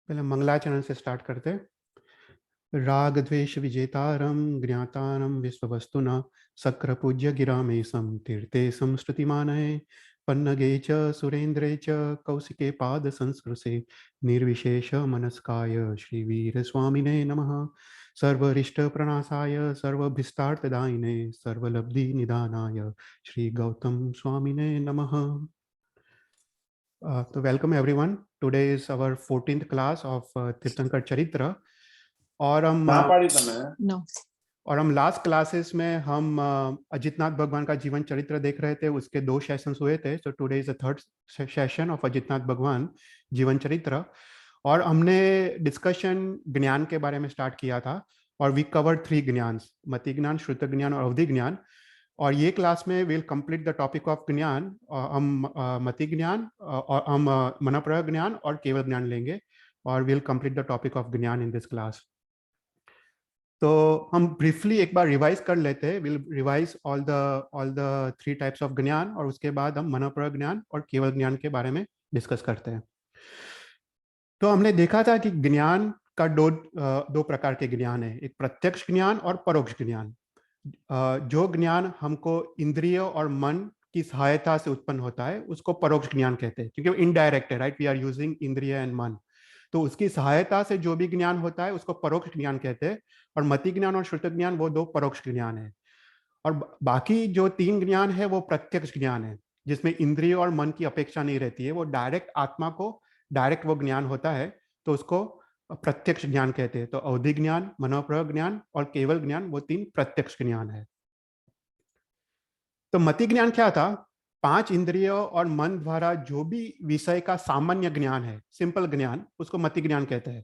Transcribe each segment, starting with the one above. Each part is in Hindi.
पहले मंगलाचरण से स्टार्ट करते हैं। राग द्वेष विजेतारं ज्ञातारं विश्ववस्तुना शक्र पूज्य गिरामेशं तीर्थे संस्तुतिमानये पन्नगे च सुरेन्द्रे च कौशिके पाद संस्कृते निर्विशेष मनस्काय श्रीवीर स्वामिने नमः। सर्वरिष्ट प्रणाशाय सर्वभिष्टार्थदायिने सर्वलब्धि निदानाय श्री गौतम स्वामिने नमः। तो welcome everyone. Today is our 14th class of तीर्थंकर चरित्र। और हम No. और हम लास्ट क्लासेस में हम अजितनाथ भगवान का जीवन चरित्र देख रहे थे। उसके 2 सेशंस हुए थे। So today is the third session of Ajitnath भगवान जीवन चरित्र। और हमने डिस्कशन ज्ञान के बारे में स्टार्ट किया था और वी कवर्ड 3 ज्ञान, मति ज्ञान, श्रुत ज्ञान और अवधि ज्ञान। और ये क्लास में will complete the topic of ज्ञान। हम मति ज्ञान और हम मनःप्रयोग ज्ञान और केवल ज्ञान लेंगे और will complete the topic of ज्ञान इन दिस क्लास। तो हम ब्रीफली एक बार रिवाइज कर लेते हैं। Will revise all the 3 types of ज्ञान और उसके बाद हम मनःप्रयोग ज्ञान और केवल ज्ञान के बारे में डिस्कस करते हैं। तो हमने देखा था कि ज्ञान का दो प्रकार के ज्ञान है, एक प्रत्यक्ष ज्ञान और परोक्ष ज्ञान। जो ज्ञान हमको इंद्रियों और मन की सहायता से उत्पन्न होता है उसको परोक्ष ज्ञान कहते हैं, क्योंकि वो इनडायरेक्ट है, राइट। वी आर यूजिंग इंद्रिय एंड मन, तो उसकी सहायता से जो भी ज्ञान होता है उसको परोक्ष ज्ञान कहते हैं। और मति ज्ञान और श्रुत ज्ञान वो 2 परोक्ष ज्ञान है। और बाकी जो 3 ज्ञान है वो प्रत्यक्ष ज्ञान है, जिसमें इंद्रिय और मन की अपेक्षा नहीं रहती है। वो डायरेक्ट आत्मा को डायरेक्ट वो ज्ञान होता है, तो उसको प्रत्यक्ष ज्ञान कहते हैं। तो अवधि ज्ञान, मनःप्रयोग ज्ञान और केवल ज्ञान वो 3 प्रत्यक्ष ज्ञान है। तो मति ज्ञान क्या था? 5 इंद्रियों और मन द्वारा जो भी विषय का सामान्य ज्ञान है, सिंपल ज्ञान, उसको मति ज्ञान कहते हैं।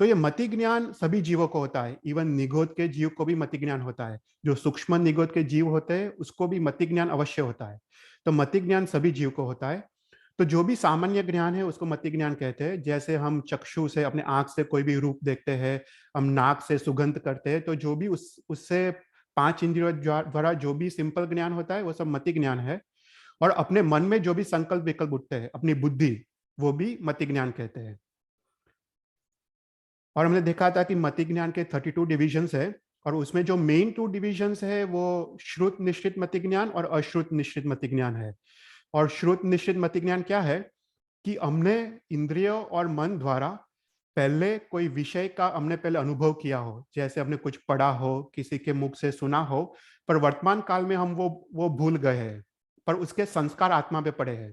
तो ये मति ज्ञान सभी जीवों को होता है। इवन निगोद के जीव को भी मति ज्ञान होता है। जो सूक्ष्म निगोद के जीव होते हैं उसको भी मति ज्ञान अवश्य होता है। तो मति ज्ञान सभी जीव को होता है। तो जो भी सामान्य ज्ञान है उसको मति ज्ञान कहते हैं। जैसे हम चक्षु से, अपने आंख से कोई भी रूप देखते हैं, हम नाक से सुगंध करते हैं, तो जो भी उससे 5 इंद्रियों द्वारा जो भी सिंपल ज्ञान होता है वो सब मति ज्ञान है। और अपने मन में जो भी संकल्प विकल्प उठते हैं, अपनी बुद्धि, वो भी मति ज्ञान कहते हैं। और हमने देखा था कि मति ज्ञान के 32 डिविजन्स है और उसमें जो मेन 2 डिविजन्स है वो श्रुत निश्चित मति ज्ञान और अश्रुत निश्चित मति ज्ञान है। और श्रुत निश्चित मति ज्ञान क्या है कि हमने इंद्रियों और मन द्वारा पहले कोई विषय का हमने पहले अनुभव किया हो, जैसे हमने कुछ पढ़ा हो, किसी के मुख से सुना हो, पर वर्तमान काल में हम वो भूल गए हैं, पर उसके संस्कार आत्मा पे पड़े हैं।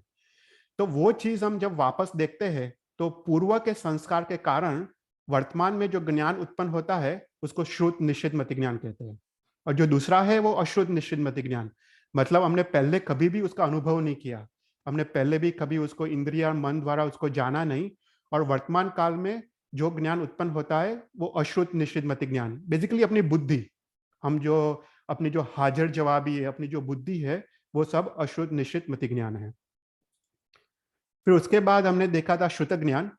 तो वो चीज हम जब वापस देखते हैं तो पूर्व के संस्कार के कारण वर्तमान में जो ज्ञान उत्पन्न होता है उसको श्रुत निश्चित मति ज्ञान कहते हैं। और जो दूसरा है वो अश्रुत निश्चित मति ज्ञान, मतलब हमने पहले कभी भी उसका अनुभव नहीं किया, हमने पहले भी कभी उसको इंद्रिय और मन द्वारा उसको जाना नहीं, और वर्तमान काल में जो ज्ञान उत्पन्न होता है वो अश्रुत निश्चित मति ज्ञान। बेसिकली अपनी बुद्धि, हम जो अपनी जो हाजिर जवाबी है, अपनी जो बुद्धि है, वो सब अश्रुत निश्चित मति ज्ञान है। फिर उसके बाद हमने देखा था श्रुत ज्ञान।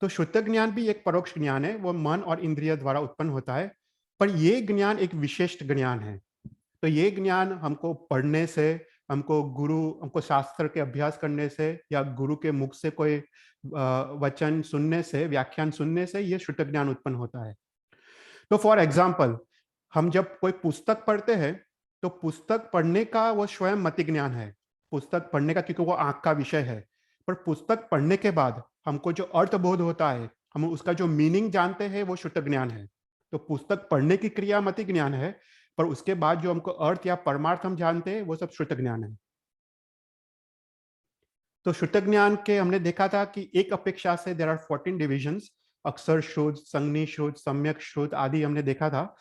तो श्रुत ज्ञान भी एक परोक्ष ज्ञान है, वो मन और इंद्रिय द्वारा उत्पन्न होता है, पर ये ज्ञान एक विशिष्ट ज्ञान है। तो ये ज्ञान हमको पढ़ने से, हमको शास्त्र के अभ्यास करने से या गुरु के मुख से कोई वचन सुनने से, व्याख्यान सुनने से ये श्रुत ज्ञान उत्पन्न होता है। तो फॉर एग्जाम्पल, हम जब कोई पुस्तक पढ़ते हैं तो पुस्तक पढ़ने का वो स्वयं मति ज्ञान है, पुस्तक पढ़ने का, क्योंकि वो आंख का विषय है। पर पुस्तक पढ़ने के बाद हमको जो अर्थबोध होता है, हम उसका जो मीनिंग जानते हैं, वो श्रुत ज्ञान है। तो पुस्तक पढ़ने की क्रिया मति ज्ञान है, पर उसके बाद जो हमको अर्थ या परमार्थ हम जानते हैं वो सब श्रुत ज्ञान है। तो श्रुत ज्ञान के हमने देखा था कि एक अपेक्षा से देयर आर 14 डिविजन्स, अक्षर श्रुत, संज्ञी श्रुत, सम्यक श्रुत आदि हमने देखा था।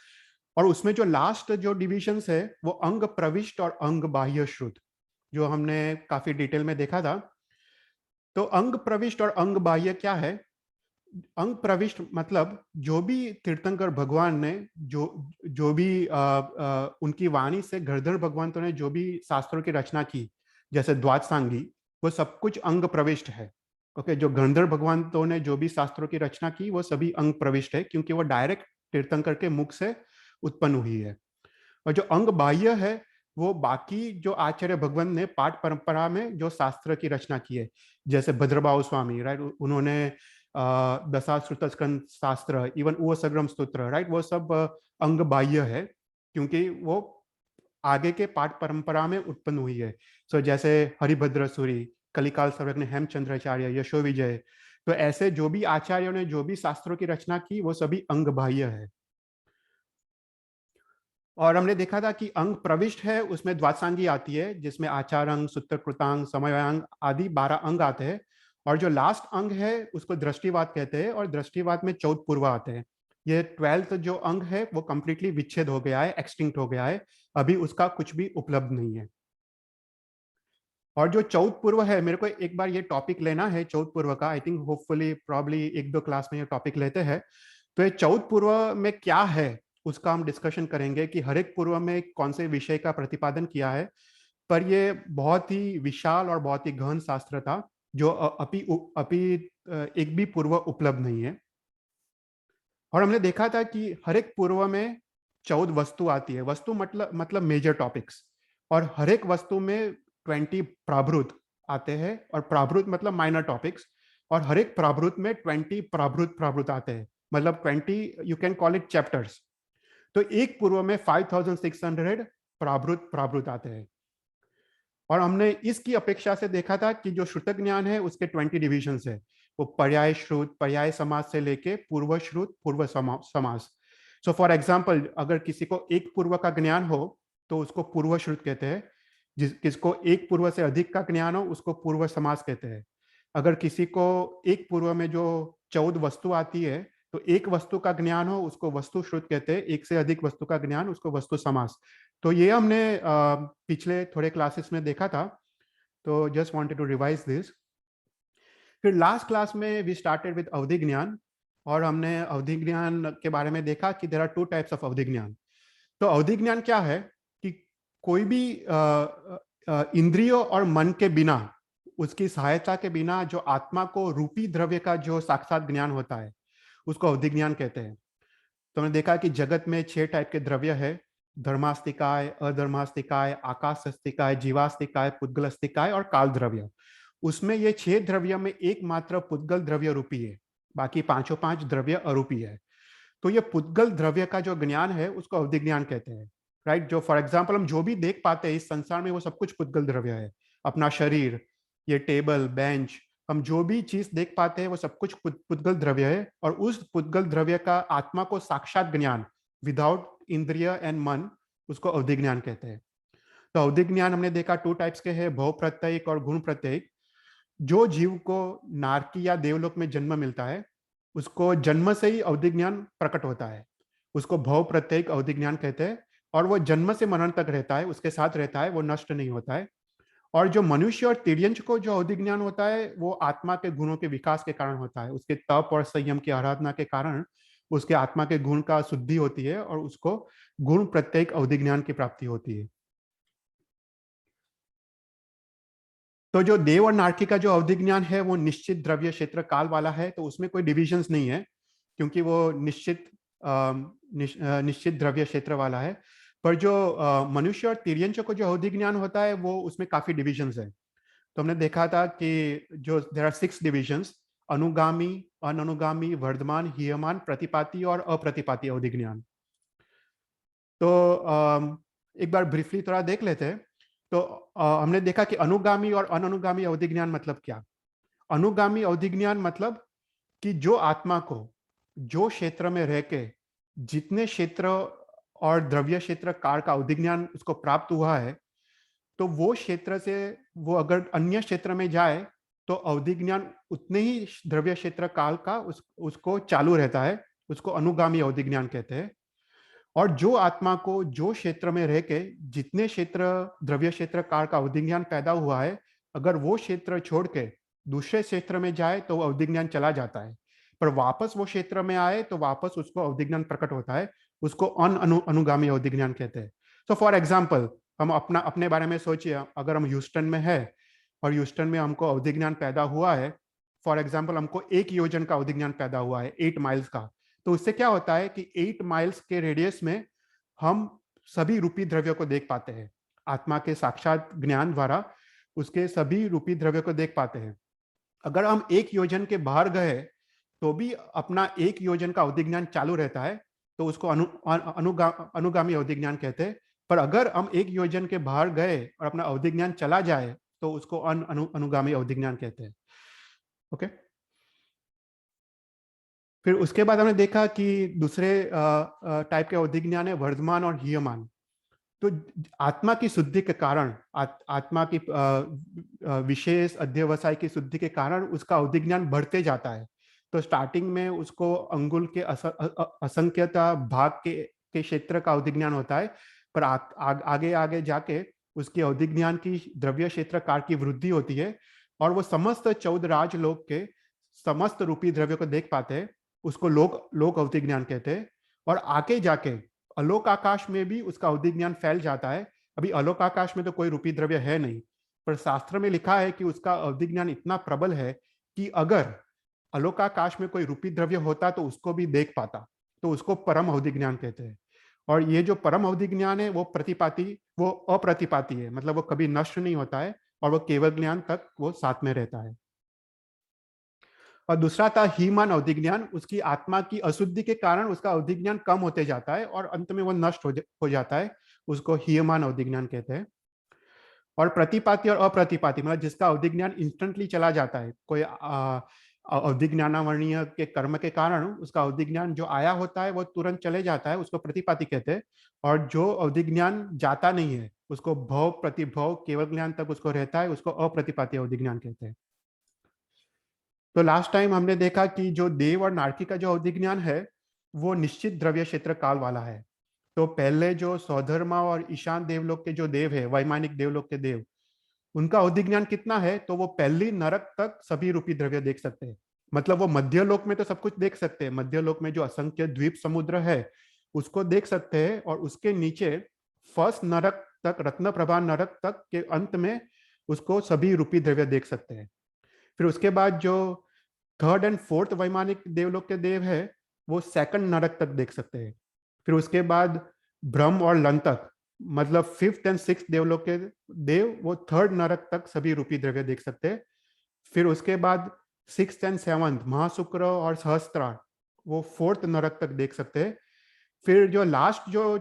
और उसमें जो लास्ट जो डिविजन्स है वो अंग प्रविष्ट और अंग बाह्य श्रुत, जो हमने काफी डिटेल में देखा था। तो अंग प्रविष्ट और अंग बाह्य क्या है? अंग प्रविष्ट मतलब जो भी तीर्थंकर भगवान ने जो भी उनकी वाणी से गणधर भगवंतों ने जो भी शास्त्रों की रचना की, जैसे द्वादशांगी, वो सब कुछ अंग प्रविष्ट है। ओके, जो गणधर भगवंतों ने जो भी शास्त्रों की रचना की वो सभी अंग प्रविष्ट है, क्योंकि वो डायरेक्ट तीर्थंकर के मुख से उत्पन्न हुई है। और जो अंग बाह्य है वो बाकी जो आचार्य भगवंत ने पाठ परंपरा में जो शास्त्र की रचना की है, जैसे भद्रबाहु स्वामी, राइट, उन्होंने दशाश्रुतस्कंद शास्त्र, इवन उवसग्रम स्तोत्र, राइट, वो सब अंग बाह्य है, क्योंकि वो आगे के पाठ परंपरा में उत्पन्न हुई है। सो जैसे हरिभद्र सूरी, कलिकाल सर्वज्ञ हेमचंद्राचार्य, यशो विजय, तो ऐसे जो भी आचार्यों ने जो भी शास्त्रों की रचना की वो सभी अंग बाह्य है। और हमने देखा था कि अंग प्रविष्ट है, उसमें द्वादशांगी आती है, जिसमें आचार अंग, सूत्र कृतांग, समवायांग आदि 12 अंग आते हैं। और जो लास्ट अंग है उसको दृष्टिवाद कहते हैं, और दृष्टिवाद में 14 पूर्व आते हैं। ये 12th जो अंग है वो कंप्लीटली विच्छेद हो गया है, एक्सटिंक्ट हो गया है, अभी उसका कुछ भी उपलब्ध नहीं है। और जो 14 पूर्व है, मेरे को एक बार ये टॉपिक लेना है 14 पूर्व का, आई थिंक होपफुली प्रॉब्ली एक दो क्लास में ये टॉपिक लेते हैं। तो ये 14 पूर्व में क्या है उसका हम डिस्कशन करेंगे कि हर एक पूर्व में कौन से विषय का प्रतिपादन किया है। पर ये बहुत ही विशाल और बहुत ही गहन शास्त्र था, जो अभी एक भी पूर्व उपलब्ध नहीं है। और हमने देखा था कि हर एक पूर्व में 14 वस्तु आती है, वस्तु मतलब मेजर टॉपिक्स, और हर एक वस्तु में 20 प्राभृत आते हैं, और प्राभृत मतलब माइनर टॉपिक्स, और हर एक प्राभृत में 20 प्राभृत आते हैं, मतलब 20 you can call it chapters. तो एक पूर्व में 5600 प्राभृत आते हैं। और हमने इसकी अपेक्षा से देखा था कि जो श्रुतक ज्ञान है उसके 20 डिविजन्स है, वो पर्याय श्रुत, पर्याय समास से लेके पूर्व श्रुत, पूर्व समास। सो फॉर एग्जाम्पल, अगर किसी को एक पूर्व का ज्ञान हो तो उसको पूर्व श्रुत कहते हैं, किसको एक पूर्व से अधिक का ज्ञान हो उसको पूर्व समास कहते हैं। अगर किसी को एक पूर्व में जो 14 वस्तु आती है, तो एक वस्तु का ज्ञान हो उसको वस्तु श्रुत कहते हैं, एक से अधिक वस्तु का ज्ञान उसको वस्तु समास। तो ये हमने पिछले थोड़े क्लासेस में देखा था, तो just wanted to revise this. फिर लास्ट क्लास में वी स्टार्टेड विद अवधि ज्ञान, और हमने अवधि ज्ञान के बारे में देखा कि देयर आर 2 टाइप्स ऑफ अवधि ज्ञान। तो अवधि ज्ञान क्या है कि कोई भी इंद्रियों और मन के बिना, उसकी सहायता के बिना जो आत्मा को रूपी द्रव्य का जो साक्षात ज्ञान होता है उसको अवधि ज्ञान कहते हैं। तो हमने देखा कि जगत में 6 टाइप के द्रव्य है, धर्मास्तिकाय, अधर्मास्तिकाय, आकाशस्तिकाय, जीवास्तिकाय, पुद्गलस्तिकाय और काल द्रव्य। उसमें ये 6 द्रव्य में एकमात्र पुद्गल द्रव्य रूपी है, बाकी पांचों 5 द्रव्य अरूपी है। तो ये पुद्गल द्रव्य का जो ज्ञान है उसको अवधि ज्ञान कहते हैं, राइट। जो फॉर एग्जाम्पल हम जो भी देख पाते हैं इस संसार में वो सब कुछ पुद्गल द्रव्य है। अपना शरीर, ये टेबल, बेंच, हम जो भी चीज देख पाते हैं वो सब कुछ पुद्गल द्रव्य है, और उस पुद्गल द्रव्य का आत्मा को साक्षात ज्ञान विदाउट इंद्रिय एंड मन, उसको अवधि ज्ञान कहते हैं। तो अवधि ज्ञान हमने देखा 2 टाइप्स के हैं, भव प्रत्ययिक और गुण प्रत्ययिक। जो जीव को नारकी या देवलोक में जन्म मिलता है उसको जन्म से ही अवधि ज्ञान प्रकट होता है, उसको भव प्रत्ययिक अवधि ज्ञान कहते हैं, और वो जन्म से मरण तक रहता है, उसके साथ रहता है, वो नष्ट नहीं होता है। और जो मनुष्य और तिर्यंच को जो अवधि ज्ञान होता है वो आत्मा के गुणों के विकास के कारण होता है, उसके तप और संयम की आराधना के कारण उसके आत्मा के गुण का शुद्धि होती है और उसको गुण प्रत्येक अवधि ज्ञान की प्राप्ति होती है। तो जो देव और नारकी का जो अवधि ज्ञान है वो निश्चित द्रव्य क्षेत्र काल वाला है, तो उसमें कोई डिविजन्स नहीं है, क्योंकि वो निश्चित द्रव्य क्षेत्र वाला है। पर जो मनुष्य और तिर्यंच को जो अवधि ज्ञान होता है वो उसमें काफी डिविजन्स है। तो हमने देखा था कि जो देयर आर 6 डिविजन्स, अनुगामी, अननुगामी, वर्धमान, हीयमान, प्रतिपाती और अप्रतिपाती अवधि ज्ञान। तो एक बार ब्रीफली थोड़ा देख लेते हैं। तो हमने देखा कि अनुगामी और अननुगामी अवधि ज्ञान मतलब क्या। अनुगामी अवधि ज्ञान मतलब कि जो आत्मा को जो क्षेत्र में रह के जितने क्षेत्र और द्रव्य क्षेत्र काल का अवधि ज्ञान उसको प्राप्त हुआ है, तो वो क्षेत्र से वो अगर अन्य क्षेत्र में जाए तो अवधि ज्ञान उतने ही द्रव्य क्षेत्र काल का उसको चालू रहता है, उसको अनुगामी अवधि ज्ञान कहते हैं। और जो आत्मा को जो क्षेत्र में रह के जितने क्षेत्र द्रव्य क्षेत्र काल का अवधि ज्ञान पैदा हुआ है, अगर वो क्षेत्र छोड़ के दूसरे क्षेत्र में जाए तो अवधि ज्ञान चला जाता है, पर वापस वो क्षेत्र में आए तो वापस उसको अवधि ज्ञान प्रकट होता है, उसको अनुगामी अवधि ज्ञान कहते हैं। तो फॉर एग्जाम्पल हम अपने बारे में सोचिए, अगर हम ह्यूस्टन में है और ह्यूस्टन में हमको अवधि ज्ञान पैदा हुआ है, फॉर एग्जाम्पल हमको 1 योजन का अवधि ज्ञान पैदा हुआ है, 8 माइल्स का। तो उससे क्या होता है कि 8 माइल्स के रेडियस में हम सभी रूपी द्रव्यों को देख पाते हैं, आत्मा के साक्षात ज्ञान द्वारा उसके सभी रूपी द्रव्यों को देख पाते हैं। अगर हम 1 योजन के बाहर गए तो भी अपना एक योजन का अवधि ज्ञान चालू रहता है, तो उसको अनुगामी अवधि ज्ञान कहते हैं। पर अगर हम एक योजन के बाहर गए और अपना अवधि ज्ञान चला जाए तो उसको अनुगामी अवधि ज्ञान कहते हैं। ओके। फिर उसके बाद हमने देखा कि दूसरे टाइप के अवधि ज्ञान है वर्धमान और हीयमान। तो आत्मा की शुद्धि के कारण, आत्मा की विशेष अध्यवसाय की शुद्धि के कारण उसका अवधि ज्ञान बढ़ते जाता है। तो स्टार्टिंग में उसको अंगुल के असंख्यता भाग के क्षेत्र का अवधि ज्ञान होता है, पर आगे आगे जाके उसकी अवधि ज्ञान की द्रव्य क्षेत्र कार की वृद्धि होती है और वो समस्त 14 राजलोक के समस्त रूपी द्रव्य को देख पाते हैं। उसको लोक लोक अवधि ज्ञान कहते हैं। और आगे जाके अलोक आकाश में भी उसका अवधि ज्ञान फैल जाता है। अभी अलोक आकाश में तो कोई रूपी द्रव्य है नहीं, पर शास्त्र में लिखा है कि उसका अवधि ज्ञान इतना प्रबल है कि अगर अलोकाकाश में कोई रूपी द्रव्य होता तो उसको भी देख पाता। तो उसको परम अवधि ज्ञान कहते हैं। और ये जो परम अवधि ज्ञान है वो वो अप्रतिपाती है, मतलब वो कभी नष्ट नहीं होता है और वो केवल ज्ञान तक वो साथ में रहता है। और दूसरा था हीमान अवधि ज्ञान। उसकी आत्मा की अशुद्धि के कारण उसका अवधि ज्ञान कम होते जाता है और अंत में वो नष्ट हो जाता है। उसको हीयमान अवधि ज्ञान कहते हैं। और प्रतिपाती और अप्रतिपाती, मतलब जिसका अवधि ज्ञान इंस्टेंटली चला जाता है, कोई अवधि ज्ञानावर्णीय के कर्म के कारण उसका अवधि ज्ञान जो आया होता है वो तुरंत चले जाता है, उसको प्रतिपाती कहते हैं। और जो अवधि ज्ञान जाता नहीं है, उसको भव प्रतिभव केवल ज्ञान तक उसको रहता है, उसको अप्रतिपाती अवधि ज्ञान कहते हैं। तो लास्ट टाइम हमने देखा कि जो देव और नारकी का जो अवधि ज्ञान है वो निश्चित द्रव्य क्षेत्र काल वाला है। तो पहले जो सौधर्मा और ईशान देवलोक के जो देव है, वैमानिक देवलोक के देव, उनका अवधि ज्ञान कितना है, तो वो पहली नरक तक सभी रूपी द्रव्य देख सकते हैं। मतलब वो मध्यलोक में तो सब कुछ देख सकते हैं, मध्यलोक में जो असंख्य द्वीप समुद्र है उसको देख सकते हैं। और उसके नीचे फर्स्ट नरक तक, रत्न प्रभा नरक तक के अंत में उसको सभी रूपी द्रव्य देख सकते हैं। फिर उसके बाद जो थर्ड एंड फोर्थ वैमानिक देवलोक के देव है वो सेकंड नरक तक देख सकते हैं। फिर उसके बाद ब्रह्म और लंतक, मतलब फिफ्थ एंड सिक्स देवलोक के देव, वो थर्ड नरक तक सभी रूपी द्रव्य देख सकते हैं। फिर उसके बाद सिक्स एंड सेवंथ महाशुक्र और सहस्त्रार, वो फोर्थ नरक तक देख सकते हैं। फिर जो लास्ट जो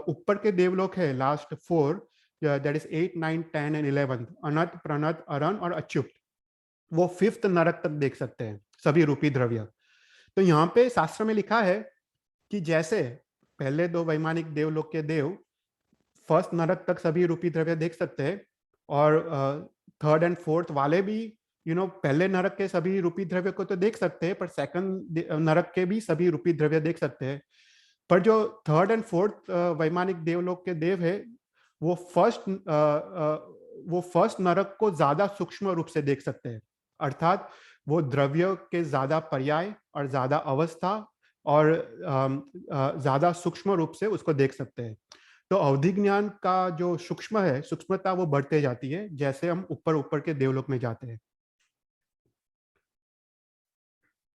ऊपर के देवलोक है, last four, that is 8, 9, 10 and 11, अनंत, प्रणत, अरण और अच्युत, वो फिफ्थ नरक तक देख सकते हैं सभी रूपी द्रव्य। तो यहाँ पे शास्त्र में लिखा है कि जैसे पहले दो वैमानिक देवलोक के देव फर्स्ट नरक तक सभी रूपी द्रव्य देख सकते हैं, और थर्ड एंड फोर्थ वाले भी पहले नरक के सभी रूपी द्रव्य को तो देख सकते हैं, पर सेकंड नरक के भी सभी रूपी द्रव्य देख सकते हैं। पर जो थर्ड एंड फोर्थ वैमानिक देवलोक के देव है वो फर्स्ट नरक को ज्यादा सूक्ष्म रूप से देख सकते हैं। अर्थात वो द्रव्य के ज्यादा पर्याय और ज्यादा अवस्था और ज्यादा सूक्ष्म रूप से उसको देख सकते हैं। तो अवधि ज्ञान का जो सूक्ष्म है, सूक्ष्मता वो बढ़ते जाती है जैसे हम ऊपर ऊपर के देवलोक में जाते हैं।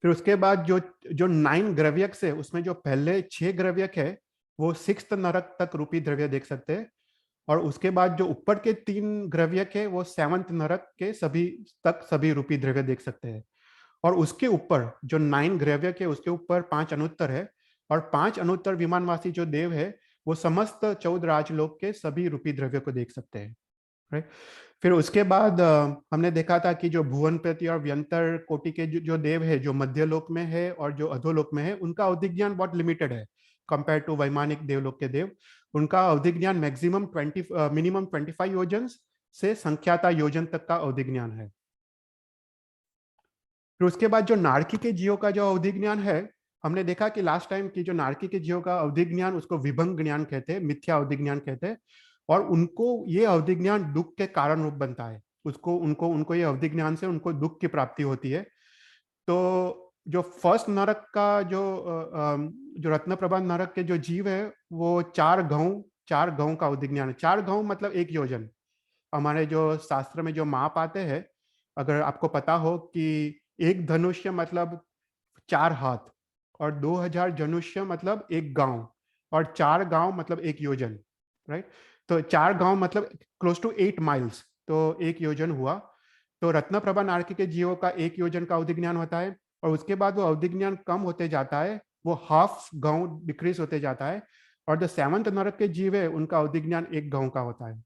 फिर उसके बाद जो जो 9 ग्रव्यक है उसमें जो पहले 6 ग्रव्यक है वो सिक्स्थ नरक तक रूपी द्रव्य देख सकते हैं। और उसके बाद जो ऊपर के 3 ग्रव्यक है वो सेवंथ नरक के सभी रूपी द्रव्य देख सकते हैं। और उसके ऊपर जो 9 ग्रव्यक है उसके ऊपर 5 अनुत्तर है, और 5 अनुत्तर विमानवासी जो देव है वो समस्त 14 राजलोक के सभी रूपी द्रव्य को देख सकते हैं। राइट। फिर उसके बाद हमने देखा था कि जो भुवनपति और व्यंतर कोटि के जो देव है, जो मध्यलोक में है और जो अधोलोक में है, उनका अवधि ज्ञान बहुत लिमिटेड है कंपेयर टू वैमानिक देवलोक के देव। उनका अवधि ज्ञान मैक्सिमम मिनिमम 25 योजन से संख्याता योजन तक का अवधि ज्ञान है। फिर उसके बाद जो नारकी के जीवों का जो अवधि ज्ञान है, हमने देखा कि लास्ट टाइम की जो नारकी के जीवों का अवधि ज्ञान उसको विभंग ज्ञान कहते हैं, मिथ्या अवधि ज्ञान कहते हैं। और उनको ये अवधि ज्ञान दुख के कारण रूप बनता है। उसको उनको उनको ये अवधि ज्ञान से उनको दुख की प्राप्ति होती है। तो जो फर्स्ट नरक का जो रत्न प्रभा नरक के जो जीव है वो 4 गांव का अवधि ज्ञान है। 4 गांव मतलब 1 योजन। हमारे जो शास्त्र में जो माप आते हैं, अगर आपको पता हो कि एक धनुष्य मतलब 4 हाथ, और 2000 धनुष्य मतलब 1 गांव, और 4 गांव मतलब 1 योजन। राइट। तो 4 गांव मतलब क्लोज टू 8 माइल्स, तो 1 योजन हुआ। तो रत्न प्रभा नारकी के जीवों का 1 योजन का अवधि ज्ञान होता है। और उसके बाद वो अवधि ज्ञान कम होते जाता है, वो हाफ गांव डिक्रीज होते जाता है, और जो सेवंथ नरक के जीव है उनका अवधि ज्ञान 1 गांव का होता है।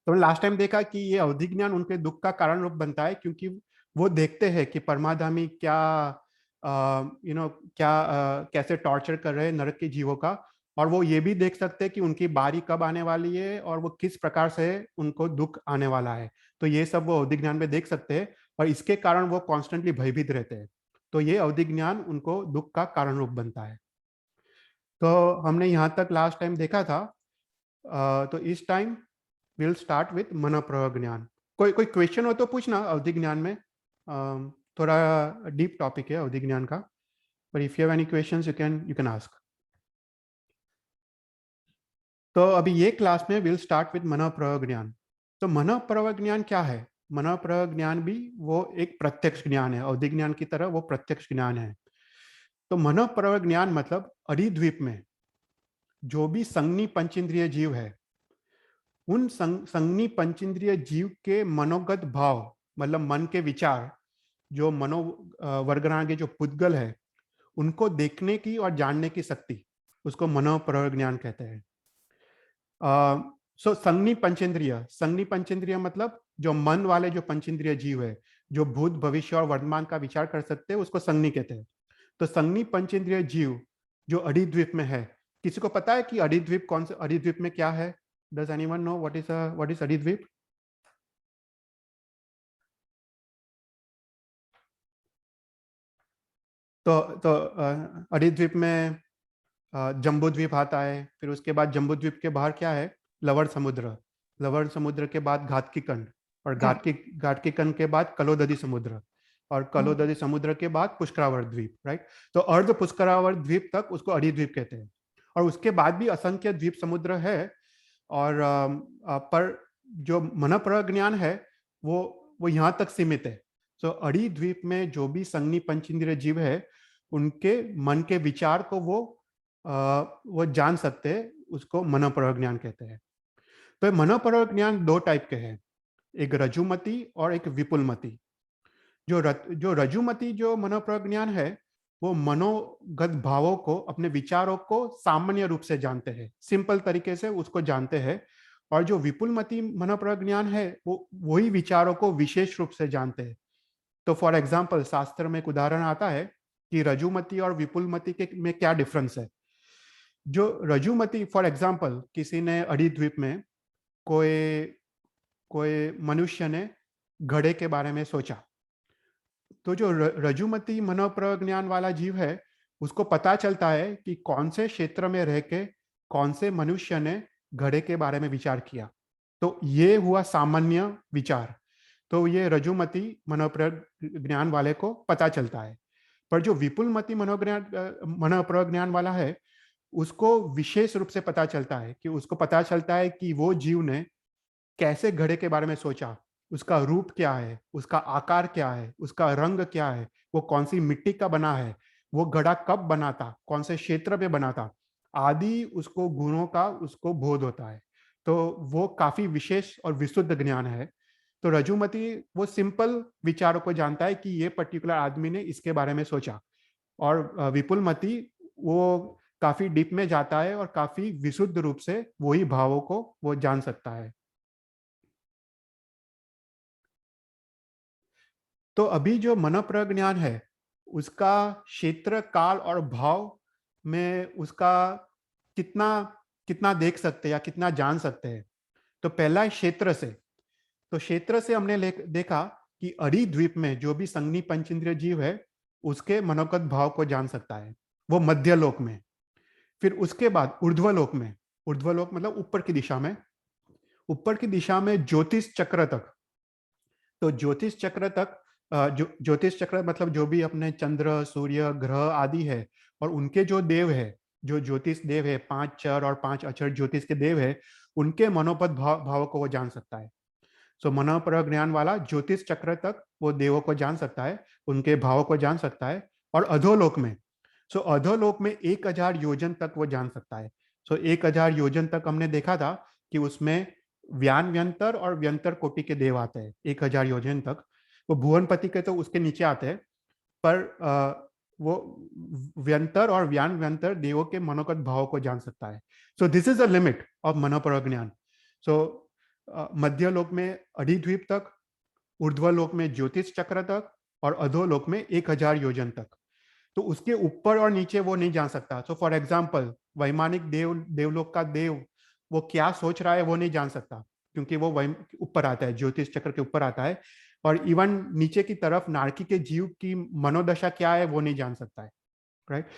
तो लास्ट टाइम देखा कि ये अवधि ज्ञान उनके दुख का कारण रूप बनता है, क्योंकि वो देखते हैं कि परमाधामी क्या क्या कैसे टॉर्चर कर रहे हैं नरक के जीवों का, और वो ये भी देख सकते हैं कि उनकी बारी कब आने वाली है और वो किस प्रकार से उनको दुख आने वाला है। तो ये सब वो अवधि ज्ञान में देख सकते हैं, और इसके कारण वो कॉन्स्टेंटली भयभीत रहते हैं। तो ये अवधि ज्ञान उनको दुख का कारण रूप बनता है। तो हमने यहाँ तक लास्ट टाइम देखा था। तो इस टाइम विल स्टार्ट विथ मनोप्रयोग ज्ञान। कोई कोई क्वेश्चन हो तो पूछना अवधि ज्ञान में। थोड़ा डीप टॉपिक है अवधि ज्ञान का, पर if you have any questions you can ask. तो अभी ये क्लास में विल स्टार्ट विथ मनोप्रयोग ज्ञान। तो मनोप्रयोग ज्ञान क्या है? मनोप्रयोग ज्ञान भी वो एक प्रत्यक्ष ज्ञान है, अवधि ज्ञान की तरह वो प्रत्यक्ष ज्ञान है। तो मनोप्रयोग ज्ञान मतलब अरिद्वीप में जो भी संज्ञी पंचेंद्रिय जीव है, उन संज्ञी पंचेंद्रिय जीव के मनोगत भाव, मतलब मन के विचार, जो मनो वर्गणा के जो पुद्गल है, उनको देखने की और जानने की शक्ति, उसको मनोप्रयोग ज्ञान कहते हैं। संज्ञी पंचेंद्रिय मतलब जो मन वाले जो पंचेंद्रिय जीव है, जो भूत भविष्य और वर्तमान का विचार कर सकते हैं, उसको संज्ञी कहते हैं। तो संज्ञी पंचेंद्रिय जीव जो अरिद्वीप में है, किसी को पता है कि अरिद्वीप कौन सा, अरिद्वीप में क्या है? Does anyone know what is अरिद्वीप? तो अरिद्वीप में जम्बू द्वीप आता है, फिर उसके बाद जम्बू द्वीप के बाहर क्या है? लवण समुद्र। लवण समुद्र के बाद घाटकी कंड, और घाटकी कंड के बाद कलोदधी समुद्र, और कलोदधी समुद्र के बाद पुष्करावर्त द्वीप, राइट? तो अर्ध पुष्करावर्त द्वीप तक उसको अरिद्वीप कहते हैं, और उसके बाद भी असंख्य द्वीप समुद्र है। और पर जो मनोप्रयोग ज्ञान है वो यहाँ तक सीमित है। सो अड़ी द्वीप में जो भी संज्ञी पंचेंद्रिय जीव है, उनके मन के विचार को वो जान सकते हैं, उसको मनोप्रयोग ज्ञान कहते हैं। तो मनोप्रयोग ज्ञान 2 टाइप के हैं, एक रजुमति और एक विपुलमति। जो रजुमति जो मनोप्रयोग ज्ञान है, वो मनोगत भावों को, अपने विचारों को सामान्य रूप से जानते हैं, सिंपल तरीके से उसको जानते हैं। और जो विपुलमति मनोप्रयोग ज्ञान है, वो वही विचारों को विशेष रूप से जानते हैं। तो फॉर एग्जाम्पल शास्त्र में एक उदाहरण आता है कि रजुमति और विपुलमति के में क्या डिफरेंस है। जो रजुमति, फॉर एग्जाम्पल किसी ने अरिद्वीप में कोई कोई मनुष्य ने घड़े के बारे में सोचा, तो जो रजुमति मनोप्रयोग ज्ञान वाला जीव है, उसको पता चलता है कि कौन से क्षेत्र में रह के कौन से मनुष्य ने घड़े के बारे में विचार किया। तो ये हुआ सामान्य विचार, तो ये रजुमति मनोप्रयोग ज्ञान वाले को पता चलता है। पर जो विपुलमति मनोप्रयोग ज्ञान वाला है, उसको विशेष रूप से पता चलता है, कि उसको पता चलता है कि वो जीव ने कैसे घड़े के बारे में सोचा, उसका रूप क्या है, उसका आकार क्या है, उसका रंग क्या है, वो कौन सी मिट्टी का बना है, वो घड़ा कब बना था, कौन से क्षेत्र में बना था, आदि उसको गुणों का उसको बोध होता है। तो वो काफी विशेष और विशुद्ध ज्ञान है। तो रजुमति वो सिंपल विचारों को जानता है कि ये पर्टिकुलर आदमी ने इसके बारे में सोचा, और विपुलमति वो काफी डीप में जाता है और काफी विशुद्ध रूप से वही भावों को वो जान सकता है। तो अभी जो मनोप्रयोग ज्ञान है, उसका क्षेत्र काल और भाव में उसका कितना कितना देख सकते हैं या कितना जान सकते हैं। तो पहला है क्षेत्र से। तो क्षेत्र से हमने देखा कि अरी द्वीप में जो भी संज्ञी पंचेंद्रिय जीव है, उसके मनोगत भाव को जान सकता है, वो मध्य लोक में। फिर उसके बाद ऊर्ध्वलोक में, ऊर्ध्वलोक मतलब ऊपर की दिशा में, ऊपर की दिशा में ज्योतिष चक्र तक। तो ज्योतिष चक्र तक, जो ज्योतिष चक्र मतलब जो भी अपने चंद्र सूर्य ग्रह आदि है, और उनके जो देव है, जो ज्योतिष देव है, 5 चर और 5 अक्षर ज्योतिष के देव है, उनके मनोपद भाव को वो जान सकता है। सो मनोप्रयोग ज्ञान वाला ज्योतिष चक्र तक वो देवों को जान सकता है, उनके भावों को जान सकता है। और अधोलोक में, सो अधोलोक में 1000 योजन तक वो जान सकता है। सो 1000 योजन तक हमने देखा था कि उसमें व्यान व्यंतर और व्यंतर कोटि के देव आते हैं 1000 योजन तक। वो भुवनपति के तो उसके नीचे आते हैं, पर वो व्यंतर और व्यान व्यंतर देवों के मनोगत भावों को जान सकता है। So this is the limit of मनोपर ज्ञान। सो मध्य लोक में अधिद्वीप तक, ऊर्ध्वलोक में ज्योतिष चक्र तक, और अधोलोक में 1000 योजन तक। तो उसके ऊपर और नीचे वो नहीं जान सकता। सो फॉर एग्जाम्पल, वैमानिक देवलोक का देव वो क्या सोच रहा है वो नहीं जान सकता, क्योंकि वो ऊपर आता है, ज्योतिष चक्र के ऊपर आता है। और इवन नीचे की तरफ नारकी के जीव की मनोदशा क्या है वो नहीं जान सकता है, राइट।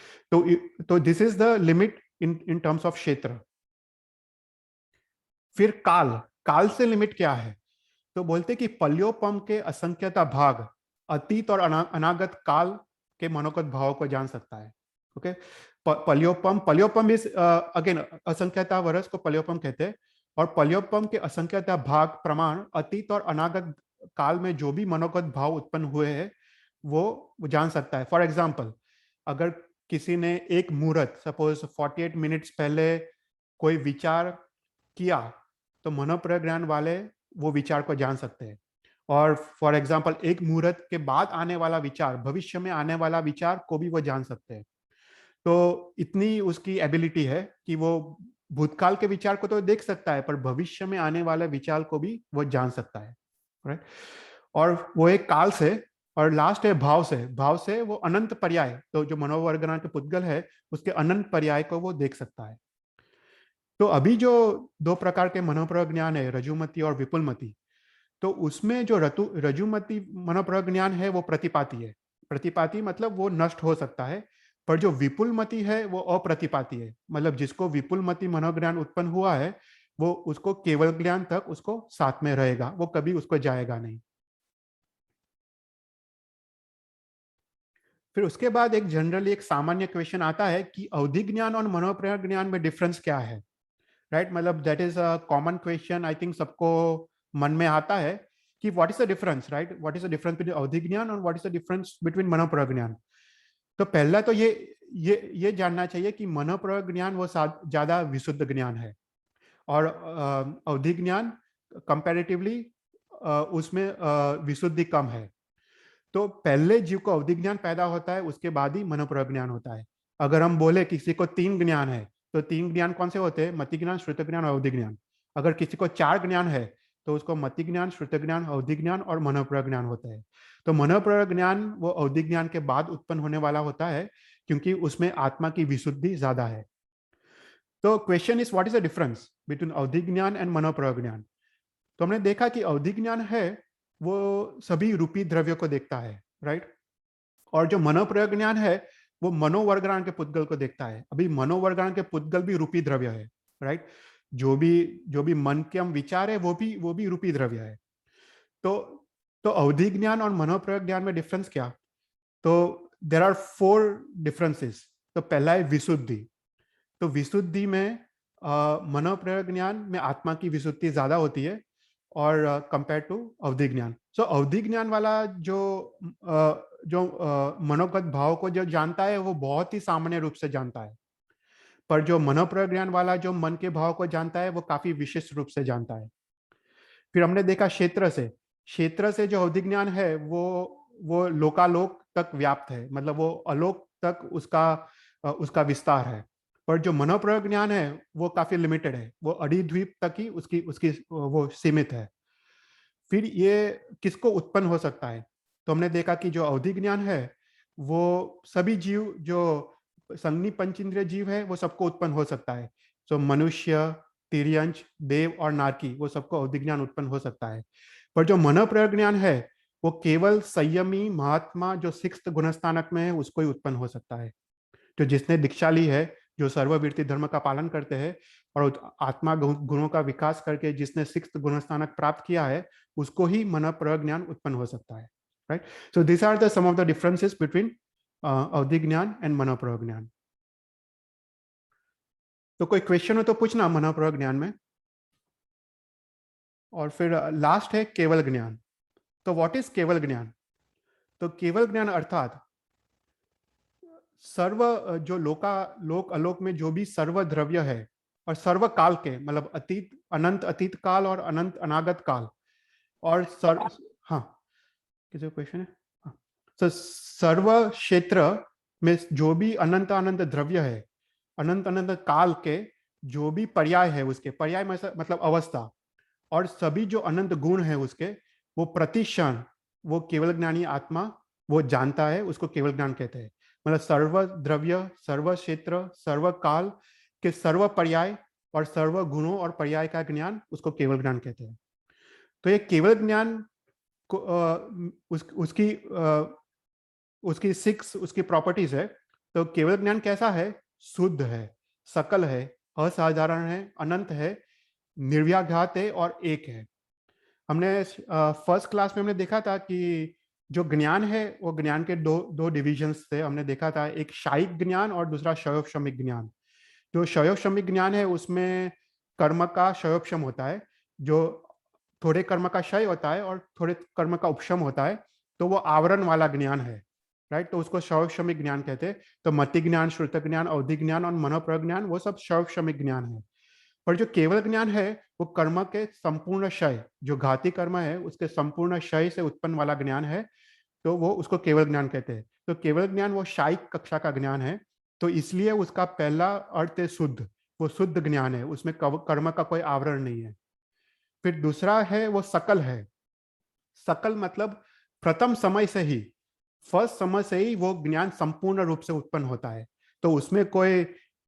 तो this is the limit in terms of क्षेत्र। फिर काल, काल से लिमिट क्या है? तो बोलते कि पल्योपम के असंख्यता भाग अतीत और अनागत काल के मनोगत भाव को जान सकता है। ओके, पल्योपम इज अगेन असंख्यता वर्ष को पल्योपम कहते हैं, और पल्योपम के असंख्यता भाग प्रमाण अतीत और अनागत काल में जो भी मनोगत भाव उत्पन्न हुए हैं वो जान सकता है। फॉर एग्जाम्पल, अगर किसी ने एक मुहूर्त, सपोज 48 मिनट्स पहले कोई विचार किया, तो मनोप्रज्ञान वाले वो विचार को जान सकते हैं। और फॉर एग्जाम्पल, एक मुहूर्त के बाद आने वाला विचार, भविष्य में आने वाला विचार को भी वो जान सकते हैं। तो इतनी उसकी एबिलिटी है कि वो भूतकाल के विचार को तो देख सकता है, पर भविष्य में आने वाले विचार को भी वो जान सकता है, राइट। और वो एक काल से, और लास्ट है भाव से। भाव से वो अनंत पर्याय, तो जो मनोवर्गना के पुद्गल है उसके अनंत पर्याय को वो देख सकता है। तो अभी जो दो प्रकार के मनोप्रज्ञान है, रजुमति और विपुलमति, तो उसमें जो रजुमति मनोप्रज्ञान है वो प्रतिपाती है। प्रतिपाती मतलब वो नष्ट हो सकता है। पर जो विपुलमति है वो अप्रतिपाती है, मतलब जिसको विपुलमति मनोज्ञान उत्पन्न हुआ है वो उसको केवल ज्ञान तक उसको साथ में रहेगा, वो कभी उसको जाएगा नहीं। फिर उसके बाद एक जनरली एक सामान्य क्वेश्चन आता है कि अवधि ज्ञान और मनोप्रज्ञान में डिफरेंस क्या है, राइट। मतलब that is a common question, I think सबको मन में आता है कि what is the difference, right. What is the difference between अवधि ज्ञान और what is the difference between मनोप्रज्ञान। तो पहला तो ये जानना चाहिए कि मनोप्रज्ञान वो ज्यादा विशुद्ध ज्ञान है, और अवधि ज्ञान कंपैरेटिवली उसमें विशुद्धि कम है। तो पहले जीव को अवधि ज्ञान पैदा होता है, उसके बाद ही मनोप्रज्ञान होता है। अगर हम बोले किसी को 3 ज्ञान है, तो 3 ज्ञान कौन से होते हैं? मति ज्ञान, श्रुत ज्ञान और अवधि ज्ञान। अगर किसी को 4 ज्ञान है, तो उसको मति ज्ञान, श्रुत ज्ञान, अवधि ज्ञान और मनोप्रज्ञान होता है। तो मनोप्रज्ञान वो अवधि ज्ञान के बाद उत्पन्न होने वाला होता है, क्योंकि उसमें आत्मा की विशुद्धि ज्यादा है। तो question is what is the difference between अवधि ज्ञान एंड मनोप्रज्ञान। तो हमने देखा कि अवधि ज्ञान है वो सभी रूपी द्रव्य को देखता है, राइट। और जो मनोप्रज्ञान है वो मनोवर्गण के पुद्गल को देखता है। अभी मनोवर्गण के पुद्गल भी रूपी द्रव्य है, राइट। जो भी मन के हम विचार है वो भी रूपी द्रव्य है। तो तो अवधि ज्ञान और मनोप्रज्ञान में डिफरेंस क्या? तो देर आर 4 डिफरेंसेस। तो पहला है विशुद्धि। तो विशुद्धि में मनोप्रज्ञान में आत्मा की विशुद्धि ज्यादा होती है और कंपेयर टू अवधि ज्ञान। सो अवधि ज्ञान वाला जो मनोगत भाव को जो जानता है वो बहुत ही सामान्य रूप से जानता है, पर जो मनोप्रज्ञान वाला जो मन के भाव को जानता है वो काफी विशिष्ट रूप से जानता है। फिर हमने देखा क्षेत्र से जो अवधि ज्ञान है वो लोकालोक तक व्याप्त है, मतलब वो अलोक तक उसका विस्तार है। पर जो मनोप्रज्ञान है वो काफी लिमिटेड है, वो अधिद्वीप तक ही उसकी उसकी वो सीमित है। फिर ये किसको उत्पन्न हो सकता है? तो हमने देखा कि जो अवधि ज्ञान है वो सभी जीव, जो संज्ञी पंचेंद्रिय जीव है वो सबको उत्पन्न हो सकता है। तो मनुष्य, तिर्यंच, देव और नारकी वो सबको अवधि ज्ञान उत्पन्न हो सकता है। पर जो मनोप्रज्ञान है वो केवल संयमी महात्मा जो 6th गुणस्थानक में है उसको ही उत्पन्न हो सकता है। तो जिसने दीक्षा ली है, जो सर्ववीर्ति धर्म का पालन करते हैं और आत्मा गुणों का विकास करके जिसने 6th गुणस्थानक प्राप्त किया है, उसको ही मनोप्रज्ञान उत्पन्न हो सकता है, right. So this are the some of the differences between अवधि ज्ञान एंड मनोप्रज्ञान। तो कोई क्वेश्चन हो तो पूछना मनोप्रज्ञान में। और फिर लास्ट है केवल ज्ञान। तो व्हाट इज केवल ज्ञान? तो केवल ज्ञान अर्थात सर्व जो लोक अलोक में जो भी सर्व द्रव्य है और सर्व काल के, मतलब अतीत, अनंत अतीत काल और अनंत अनागत काल, और हाँ, किसी क्वेश्चन है? हाँ। तो सर्व क्षेत्र में जो भी अनंत अनंत द्रव्य है, अनंत अनंत काल के जो भी पर्याय है, उसके पर्याय मतलब अवस्था, और सभी जो अनंत गुण है उसके, वो प्रतिक्षण वो केवल ज्ञानी आत्मा वो जानता है, उसको केवल ज्ञान कहते हैं। मतलब सर्व द्रव्य, सर्व क्षेत्र, सर्व काल के सर्व पर्याय और सर्व गुणों और पर्याय का ज्ञान, उसको केवल ज्ञान कहते हैं। तो ये केवल ज्ञान को उसकी 6 उसकी प्रॉपर्टीज है। तो केवल ज्ञान कैसा है? शुद्ध है, सकल है, असाधारण है, अनंत है, निर्व्याघात है और एक है। हमने फर्स्ट क्लास में हमने देखा था कि जो ज्ञान है वो ज्ञान के दो दो डिविजन्स थे। हमने देखा था एक शायिक ज्ञान और दूसरा शयोपशमिक ज्ञान। जो शयोपशमिक ज्ञान है उसमें कर्म का शयोपशम होता है, जो थोड़े कर्म का क्षय होता है और थोड़े कर्म का उपशम होता है, तो वो आवरण वाला ज्ञान है, राइट। तो उसको शयोपशमिक ज्ञान कहते हैं। तो मति ज्ञान, श्रुत ज्ञान, अवधि ज्ञान और मनोप्रज्ञान वो सब शयोपशमिक ज्ञान है। पर जो केवल ज्ञान है वो कर्म के संपूर्ण क्षय, जो घाती कर्म है उसके संपूर्ण क्षय से उत्पन्न वाला ज्ञान है, तो वो उसको केवल ज्ञान कहते हैं। तो केवल ज्ञान वो शायिक कक्षा का ज्ञान है, तो इसलिए उसका पहला अर्थ है शुद्ध, वो शुद्ध ज्ञान है, उसमें कर्म का कोई आवरण नहीं है। फिर दूसरा है वो सकल है। सकल मतलब प्रथम समय से ही, फर्स्ट समय से ही वो ज्ञान संपूर्ण रूप से उत्पन्न होता है। तो उसमें कोई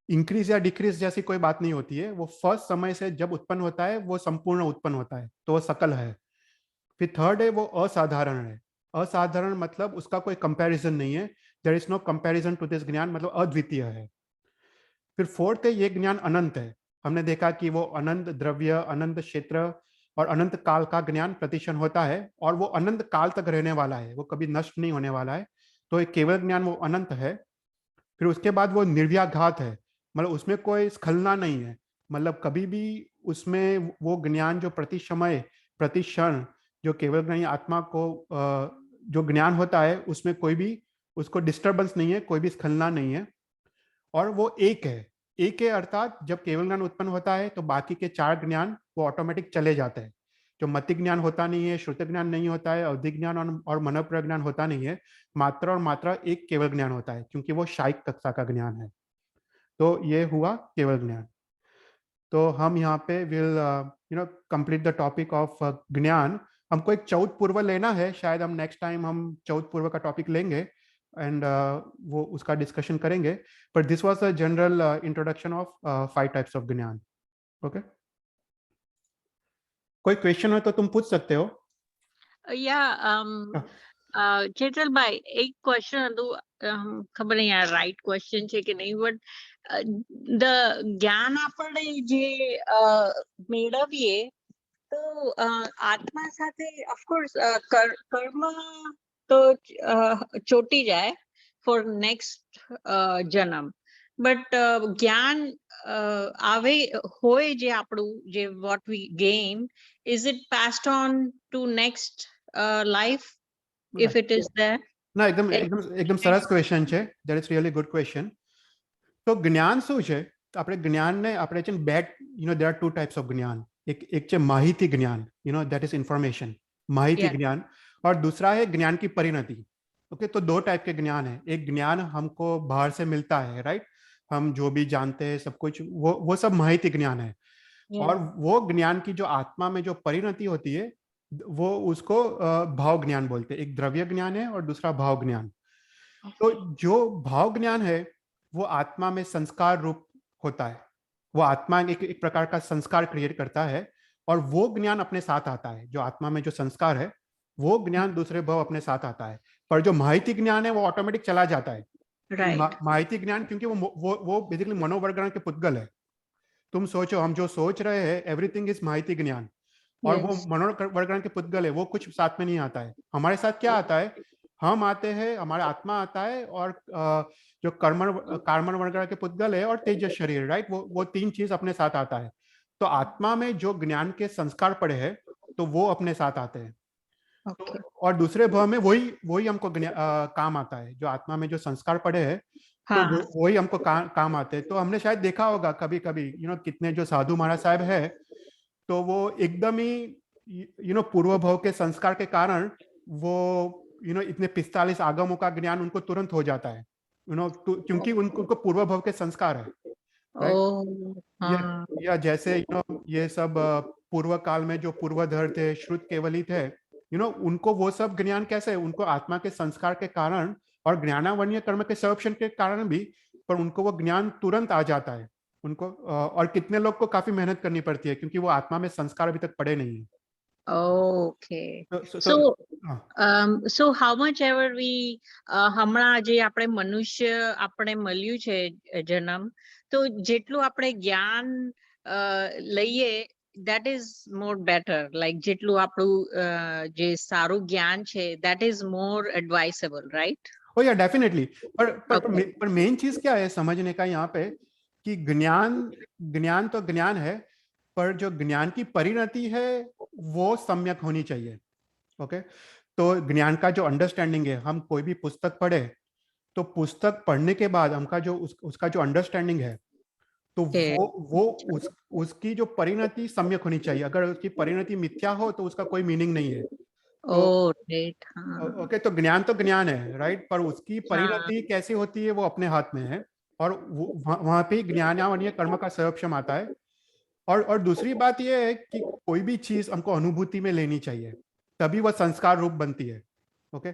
इंक्रीज या डिक्रीज जैसी कोई बात नहीं होती है। वो फर्स्ट समय से जब उत्पन्न होता है वो संपूर्ण उत्पन्न होता है, तो वो सकल है। फिर थर्ड है वो असाधारण है। असाधारण मतलब उसका कोई कंपैरिजन नहीं है, there is no comparison to this ज्ञान, मतलब अद्वितीय है। फिर फोर्थ है ये ज्ञान अनंत है। हमने देखा कि वो अनंत द्रव्य, अनंत क्षेत्र और अनंत काल का ज्ञान प्रतिक्षण होता है, और वो अनंत काल तक रहने वाला है, वो कभी नष्ट नहीं होने वाला है। तो एक केवल ज्ञान वो अनंत है। फिर उसके बाद वो निर्व्याघात है, मतलब उसमें कोई स्खलना नहीं है। मतलब कभी भी उसमें वो ज्ञान जो प्रति समय, प्रति क्षण जो केवल ज्ञानी आत्मा को जो ज्ञान होता है उसमें कोई भी उसको डिस्टर्बेंस नहीं है, कोई भी स्खलना नहीं है। और वो एक है। एक है अर्थात जब केवल ज्ञान उत्पन्न होता है तो बाकी के 4 ज्ञान वो ऑटोमेटिक चले जाते हैं। जो मति ज्ञान होता नहीं है, श्रुत ज्ञान नहीं होता है, अवधि ज्ञान और मनोप्रज्ञान होता नहीं है। मात्रा और मात्रा एक केवल ज्ञान होता है, क्योंकि वो शायिक कक्षा का ज्ञान है। तो ये हुआ केवल ज्ञान। तो हम यहाँ पे will complete the topic of ज्ञान। हमको एक चौथ पूर्व लेना है, शायद हम नेक्स्ट टाइम हम चौथ पूर्व का टॉपिक लेंगे एंड वो उसका डिस्कशन करेंगे। पर this was a general introduction of 5 types of ज्ञान। ओके, कोई क्वेश्चन हो तो तुम पूछ सकते हो। या चेतल भाई, एक क्वेश्चन હતું, ખબર નહીં આ રાઈટ ક્વેશ્ચન છે કે નહીં, બટ ધ જ્ઞાન આપણે જે મેળવીએ તો આત્મા સાથે ઓફકોર્સ કર્મ તો ચોટી જાય ફોર નેક્સ્ટ જન્મ, બટ જ્ઞાન આવે હોય જે આપણું જે what we gain, is it passed on to next life if it is there? ના, એકદમ એકદમ એકદમ સરસ ક્વેશ્ચન છે. That is really good question. તો જ્ઞાન શું છે? તો આપણે જ્ઞાનને આપણે છે ને બે, there are 2 टाइप्स ऑफ ज्ञान. एक છે માહિતી જ્ઞાન, that is information, माहिती Yeah. ज्ञान, और दूसरा है ज्ञान की परिणति. ओके, तो 2 टाइप के ज्ञान है. एक ज्ञान हमको बाहर से मिलता है, राइट, हम जो भी जानते हैं सब कुछ, वो सब माहिती ज्ञान है. Yeah. और वो ज्ञान की जो आत्मा में जो परिणति होती है वो उसको भाव ज्ञान बोलते हैं. एक द्रव्य ज्ञान है और दूसरा भाव ज्ञान. तो जो भाव ज्ञान है वो आत्मा में संस्कार रूप होता है. वो आत्मा एक प्रकार का संस्कार क्रिएट करता है, और वो ज्ञान अपने साथ आता है. जो आत्मा में जो संस्कार है वो ज्ञान दूसरे भाव अपने साथ आता है. पर जो माहिती ज्ञान है वो ऑटोमेटिक चला जाता है. Right. माहिती ज्ञान क्योंकि वो बेसिकली मनोवर्गण के पुद्गल है. तुम सोचो, हम जो सोच रहे हैं एवरीथिंग इज माहिती ज्ञान, और वो Yes. मनोवर्गण के पुद्गल है, वो कुछ साथ में नहीं आता है. हमारे साथ क्या आता है? हम आते हैं, हमारा आत्मा आता है, और जो कार्मण वर्गण के पुद्गल है और तेजस शरीर, राइट, वो 3 चीज अपने साथ आता है. तो आत्मा में जो ज्ञान के संस्कार पड़े हैं तो वो अपने साथ आते हैं. Okay. तो और दूसरे भाव में वही हमको काम आता है. जो आत्मा में जो संस्कार पड़े हैं तो हाँ. वही हमको काम आते हैं. तो हमने शायद देखा होगा कभी कभी कितने जो साधु महाराज साहब है, तो वो एकदम ही पूर्व भाव के संस्कार के कारण वो इतने 45 आगमों का ज्ञान उनको तुरंत हो जाता है, क्योंकि उनको पूर्व भव के संस्कार है, राइट? ओ या हाँ या जैसे ये सब पूर्व काल में जो पूर्वधर थे, श्रुत केवली थे, उनको वो सब ज्ञान कैसे, उनको आत्मा के संस्कार के कारण और ज्ञानावन्य कर्म के संरक्षण के कारण भी, पर उनको वो ज्ञान तुरंत आ जाता है उनको। और कितने लोग को काफी मेहनत करनी पड़ती है, क्योंकि वो आत्मा में संस्कार अभी तक पड़े नहीं है। okay तो so हाँ, so how much ever we હમણાં જે આપણે મનુષ્ય આપણે મળ્યું છે જન્મ તો જેટલું આપણે જ્ઞાન લઈએ that is more better like જેટલું આપણું જે સારું જ્ઞાન છે that is more advisable right ओ या डेफिनेटली। okay पर मेन चीज क्या है समझने का यहाँ पे, कि ज्ञान ज्ञान तो ज्ञान है, पर जो ज्ञान की परिणति है वो सम्यक होनी चाहिए। ओके, तो ज्ञान का जो अंडरस्टैंडिंग है, हम कोई भी पुस्तक पढ़े तो पुस्तक पढ़ने के बाद हमका जो उसका जो अंडरस्टैंडिंग है, तो okay वो उसकी जो परिणति सम्यक होनी चाहिए। अगर उसकी परिणति मिथ्या हो तो उसका कोई मीनिंग नहीं है। तो oh great हाँ ओके, तो ज्ञान है, राइट, पर उसकी हाँ परिणति कैसी होती है वो अपने हाथ में है। और वहां पे ज्ञानावन्य कर्म का सर्वक्षम आता है। और दूसरी बात यह है कि कोई भी चीज हमको अनुभूति में लेनी चाहिए, तभी वह संस्कार रूप बनती है। ओके,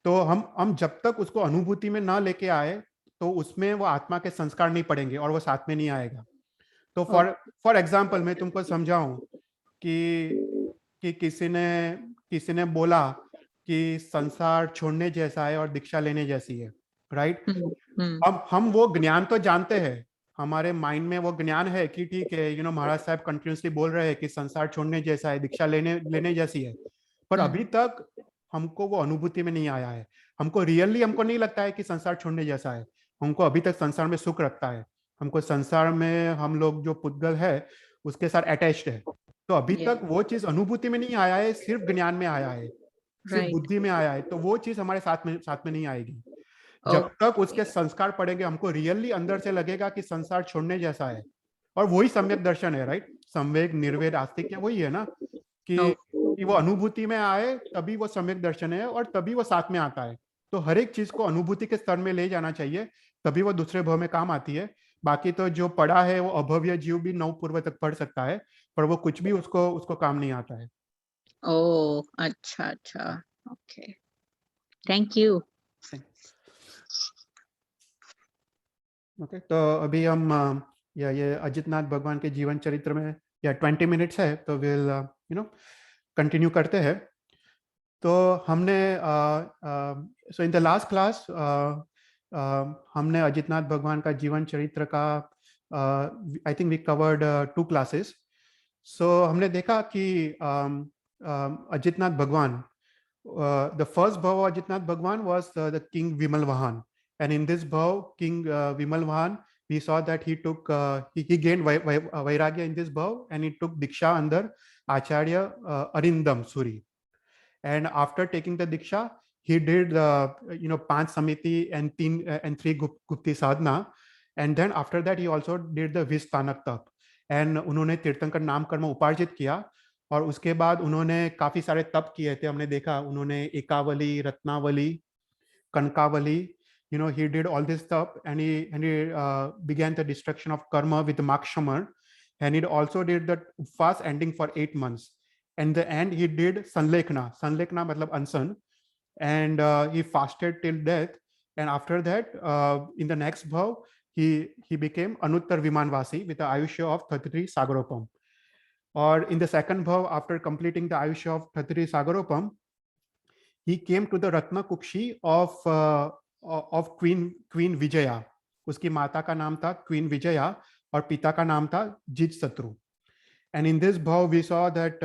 तो हम जब तक उसको अनुभूति में ना लेके आए, तो उसमें वो आत्मा के संस्कार नहीं पड़ेंगे और वो साथ में नहीं आएगा। तो फॉर okay फॉर एग्जाम्पल मैं तुमको समझाऊं कि किसी ने बोला कि संसार छोड़ने जैसा है और दीक्षा लेने जैसी है, राइट? हम्म हम्म हम वो ज्ञान तो जानते हैं, हमारे माइंड में वो ज्ञान है कि ठीक है, महाराज साहब कंटिन्यूसली बोल रहे हैं कि संसार छोड़ने जैसा है, दीक्षा लेने लेने जैसी है, पर हम्म अभी तक हमको वो अनुभूति में नहीं आया है। हमको नहीं लगता है कि संसार छोड़ने जैसा है। हमको अभी तक संसार में सुख रखता है। हमको संसार में हम लोग जो पुद्गल है उसके साथ अटैच्ड है। तो अभी yeah तक वो चीज अनुभूति में नहीं आया है, सिर्फ ज्ञान में आया है, सिर्फ right बुद्धि में आया है। तो वो चीज हमारे साथ में नहीं आएगी। जब तक okay उसके संस्कार पड़ेंगे, हमको रियली अंदर से लगेगा कि संसार छोड़ने जैसा है। और वही सम्यक दर्शन है, राइट? संवेग निर्वेद आस्तिक वही है ना, कि okay वो अनुभूति में आए तभी वो सम्यक दर्शन है, और तभी वो साथ में आता है। तो हर एक चीज को अनुभूति के स्तर में ले जाना चाहिए, तभी वो दूसरे भव में काम आती है। बाकी तो जो पढ़ा है वो अभव्य जीव भी 9 पूर्व तक पढ़ सकता है, पर वो कुछ भी उसको उसको काम नहीं आता है। oh अच्छा अच्छा okay thank you ओके, तो अभी हम ये अजितनाथ भगवान के जीवन चरित्र में या 20 मिनट्स है, तो विल कंटिन्यू करते हैं। तो हमने so in the last class हमने अजितनाथ भगवान का जीवन चरित्र का I think we covered 2 classes. So हमने देखा कि अजितनाथ भगवान, the first bhav of Ajitnath Bhagwan was the King Vimal Vahan. And in this bhav, King Vimal Vahan, we saw that he took, he gained Vairagya in this bhav, and he took Diksha under Acharya Arindam Suri. And after taking the Diksha, he did, Panch Samiti and 3 Gupti Sadhana. And then after that, he also did the Vistanak Tap. And उन्होंने तीर्थंकर नाम कर्म उपार्जित किया। और उसके बाद उन्होंने काफी सारे तप किए थे। हमने देखा उन्होंने Ekavali, Ratnavali, Kankavli, he did all this stuff, and he began the destruction of karma with Makshamar, and he also did the fast ending for 8 months. And the end he did Sanlekhna matlab ansan, and he fasted till death. And after that, in the next bhav, he became Anuttar Vimanvasi with the Ayushya of 33 Sagaropam. Or in the second bhav, after completing the Ayushya of 33 Sagaropam, he came to the Ratna Kukshi of Queen Vijaya. उसकी माता का नाम था Queen Vijaya और पिता का नाम था Jit Satru. And in this bhav we saw that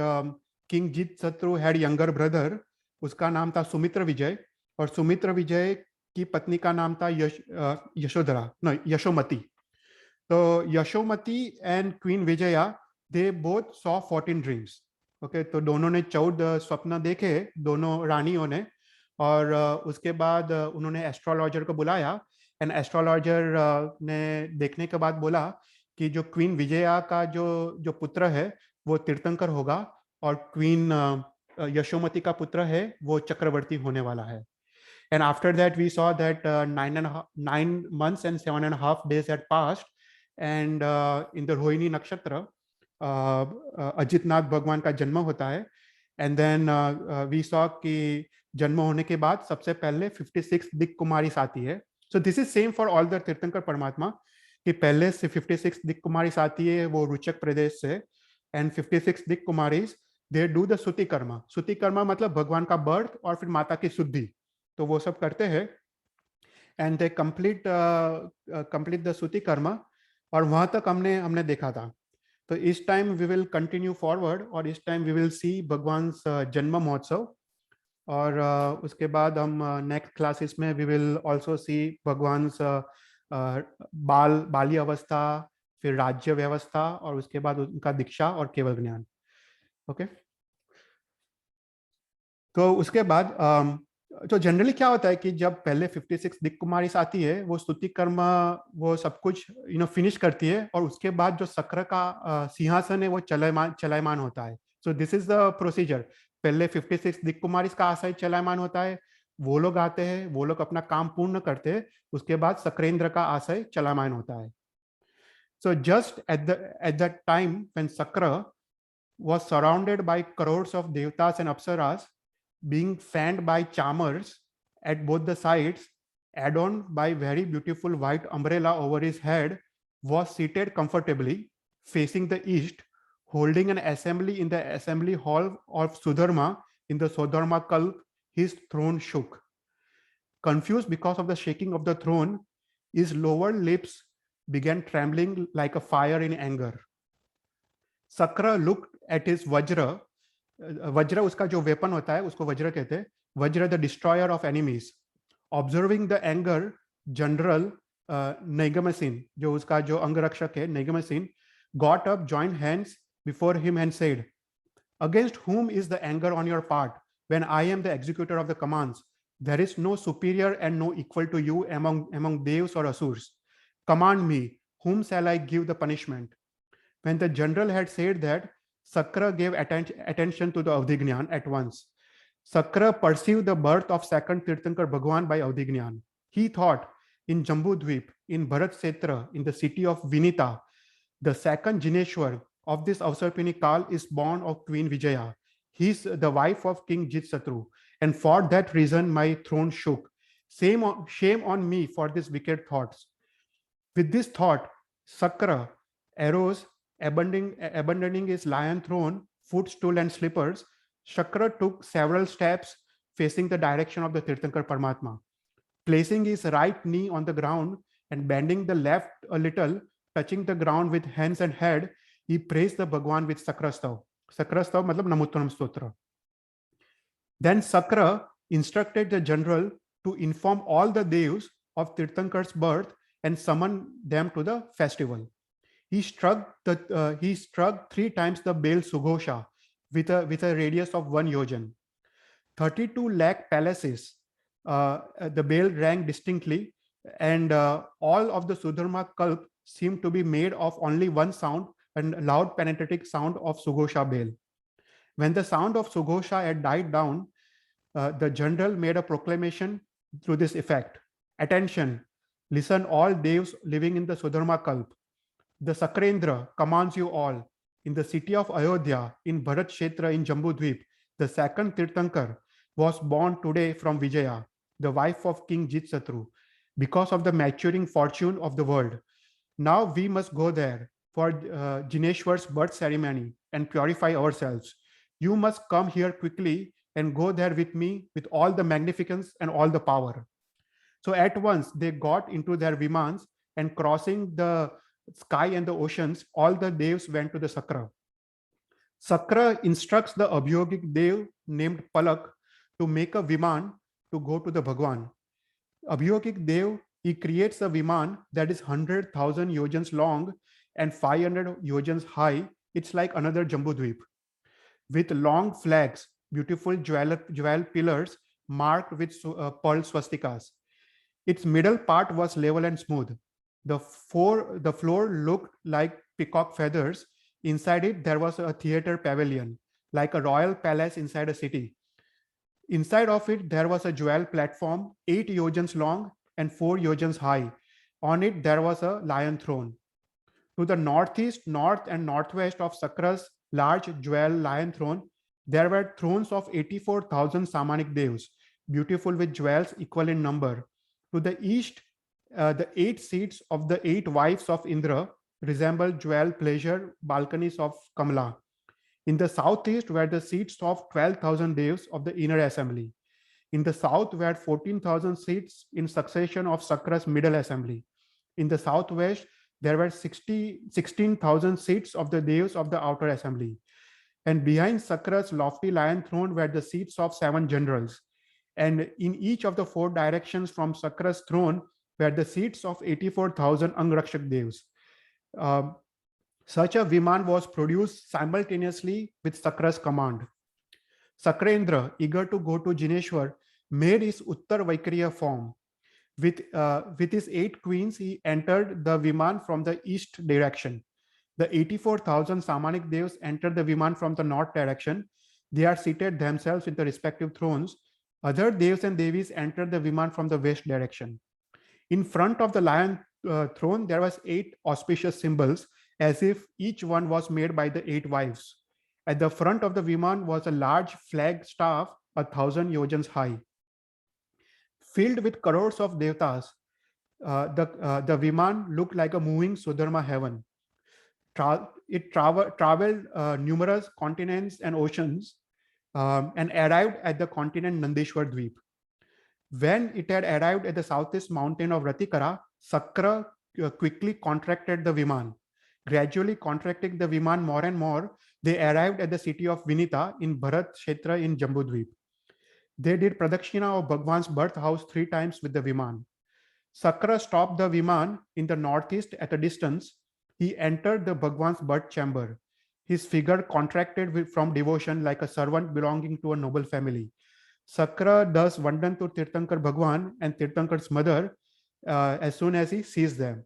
King Jit Satru had younger brother, उसका नाम था सुमित्र विजय, और सुमित्र विजय की पत्नी का नाम था यशोमती. तो Yashomati and Queen Vijaya, they both saw 14 dreams. Okay, तो दोनों ने 14 स्वप्न देखे, दोनों रानियों ने. और उसके बाद उन्होंने एस्ट्रोलॉजर को बुलाया, एंड एस्ट्रोलॉजर ने देखने के बाद बोला कि जो क्वीन विजया का जो पुत्र है वो तीर्थंकर होगा, और क्वीन यशोमती का पुत्र है वो चक्रवर्ती होने वाला है. And after that, we saw that 9 months and 7.5 days had passed, and in the Rohini Nakshatra, Ajitnath भगवान का जन्म होता है. And then we saw कि जन्म होने के बाद सबसे पहले 56 दिक् कुमारीस आती है. So this is same for all the तीर्थंकर परमात्मा कि पहले से 56 दिक् कुमारीस आती है वो रुचक प्रदेश से, and 56 दिक् कुमारीस they do the सुति कर्मा. सुति कर्मा मतलब भगवान का बर्थ और फिर माता की शुद्धि, तो वो सब करते हैं. एंड दे कंप्लीट द सुति कर्मा, और वहां तक हमने देखा था. तो इस time we will continue forward, और इस टाइम वी विल सी भगवान जन्म महोत्सव, और उसके बाद हम नेक्स्ट क्लासेस में वी विल आल्सो सी भगवान बाल्य अवस्था, फिर राज्य व्यवस्था, और उसके बाद उनका दीक्षा और केवल ज्ञान. ओके, तो उसके बाद तो जनरली क्या होता है कि जब पहले 56 दिक् कुमारीस आती है वो स्तुति कर्म वो सब कुछ फिनिश करती है, और उसके बाद जो शक्र का सिंहासन है वो चलायमान होता है. So this is the procedure. पहले 56 दिक् कुमारीस का आशय चलायमान होता है, वो लोग आते हैं, वो लोग अपना काम पूर्ण करते हैं, उसके बाद शक्रेंद्र का आशय चलायमान होता है. So just at the time when Shakra was surrounded by crores of devtas and apsaras, being fanned by charmers at both the sides, adorned by very beautiful white umbrella over his head, was seated comfortably facing the east, holding an assembly in the assembly hall of Sudharma. In the Sudharma Kalp, his throne shook. Confused because of the shaking of the throne, his lower lips began trembling like a fire in anger. Sakra looked at his Vajra. Vajra उसका जो वेपन होता है उसको वज्र कहते हैं. Vajra, the destroyer of enemies. Observing the anger, General Nagamacin, जो उसका जो अंगरक्षक है Nagamacin, got up, joined hands before him and said, "Against whom is the anger on your part when I am the executor of the commands? There is no superior and no equal to you among devs or asurs. Command me, whom shall I give the punishment?" When the general had said that, Sakra gave attention to the Avdhignan at once. Sakra perceived the birth of second Tirthankar Bhagwan by Avdhignan. He thought, in Jambudvip, in Bharat Setra, in the city of Vinita, the second Jineshwar of this Avsarpini Kal is born of Queen Vijaya. He is the wife of King Jitsatru, and for that reason my throne shook. Shame on me for these wicked thoughts. With this thought, Sakra arose, abandoning his lion throne, footstool, and slippers. Shakra took several steps facing the direction of the Tirthankar Paramatma. Placing his right knee on the ground and bending the left a little, touching the ground with hands and head, he praised the Bhagwan with Sakrastav. Sakrastav matlab Namuttanam Stotra. Then Sakra instructed the general to inform all the devs of Tirthankar's birth and summon them to the festival. He struck 3 times the bell Sughosha with a radius of 1 yojan. 32 lakh palaces, the bell rang distinctly, and all of the Sudharma Kalp seemed to be made of only one sound, and loud penetrating sound of Sughosha bell. When the sound of Sughosha had died down, the general made a proclamation to this effect: "Attention, listen all devs living in the Sudharma Kalp. The Sakrendra commands you all. In the city of Ayodhya, in Bharat Kshetra in Jambudvip, the second Tirthankar was born today from Vijaya, the wife of King Jitsatru, because of the maturing fortune of the world. Now we must go there for Jineshwar's birth ceremony and purify ourselves. You must come here quickly and go there with me with all the magnificence and all the power." So at once they got into their vimans, and crossing the sky and the oceans, all the devs went to the Sakra. Sakra instructs the Abhyogik Dev named Palak to make a viman to go to the Bhagwan. Abhyogik Dev, he creates a viman that is 100,000 yojans long and 500 yojans high. It's like another Jambudvip, with long flags, beautiful jewel pillars marked with pearl swastikas. Its middle part was level and smooth. The floor looked like peacock feathers. Inside it, there was a theater pavilion. like a royal palace inside a city. Inside of it, there was a jewel platform, 8 yojans long and 4 yojans high. On it, there was a lion throne. To the northeast, north, and northwest of Sakra's large jewel lion throne, there were thrones of 84,000 Samanik Devs, beautiful with jewels equal in number. To the east, the 8 seats of the 8 wives of Indra resembled jewel pleasure balconies of Kamala. In the southeast were the seats of 12,000 Devs of the inner assembly. In the south were 14,000 seats in succession of Sakra's middle assembly. In the southwest, there were 16,000 seats of the Devs of the outer assembly. And behind Sakra's lofty lion throne were the seats of 7 generals. And in each of the 4 directions from Sakra's throne were the seats of 84,000 Angrakshak Devs. Such a Viman was produced simultaneously with Sakra's command. Sakrendra, eager to go to Jineshwar, made his Uttar Vaikriya form. With his 8 queens, he entered the Viman from the east direction. The 84,000 Samanik Devs entered the Viman from the north direction. They are seated themselves in the respective thrones. Other Devs and Devis entered the Viman from the west direction. In front of the lion throne, there was 8 auspicious symbols, as if each one was made by the 8 wives. At the front of the Viman was a large flag staff, 1,000 yojans high. Filled with crores of devtas, the Viman looked like a moving Sudharma heaven. It traveled numerous continents and oceans and arrived at the continent Nandeshwar Dweep. When it had arrived at the southeast mountain of Ratikara, Sakra quickly contracted the Viman. Gradually contracting the Viman more and more, they arrived at the city of Vinita in Bharat Kshetra in Jambudvip. They did Pradakshina of Bhagwan's birth house 3 times with the Viman. Sakra stopped the Viman in the northeast at a distance. He entered the Bhagwan's birth chamber. His figure contracted from devotion like a servant belonging to a noble family. Sakra does Vandan to Tirthankar Bhagwan and Tirthankar's mother as soon as he sees them.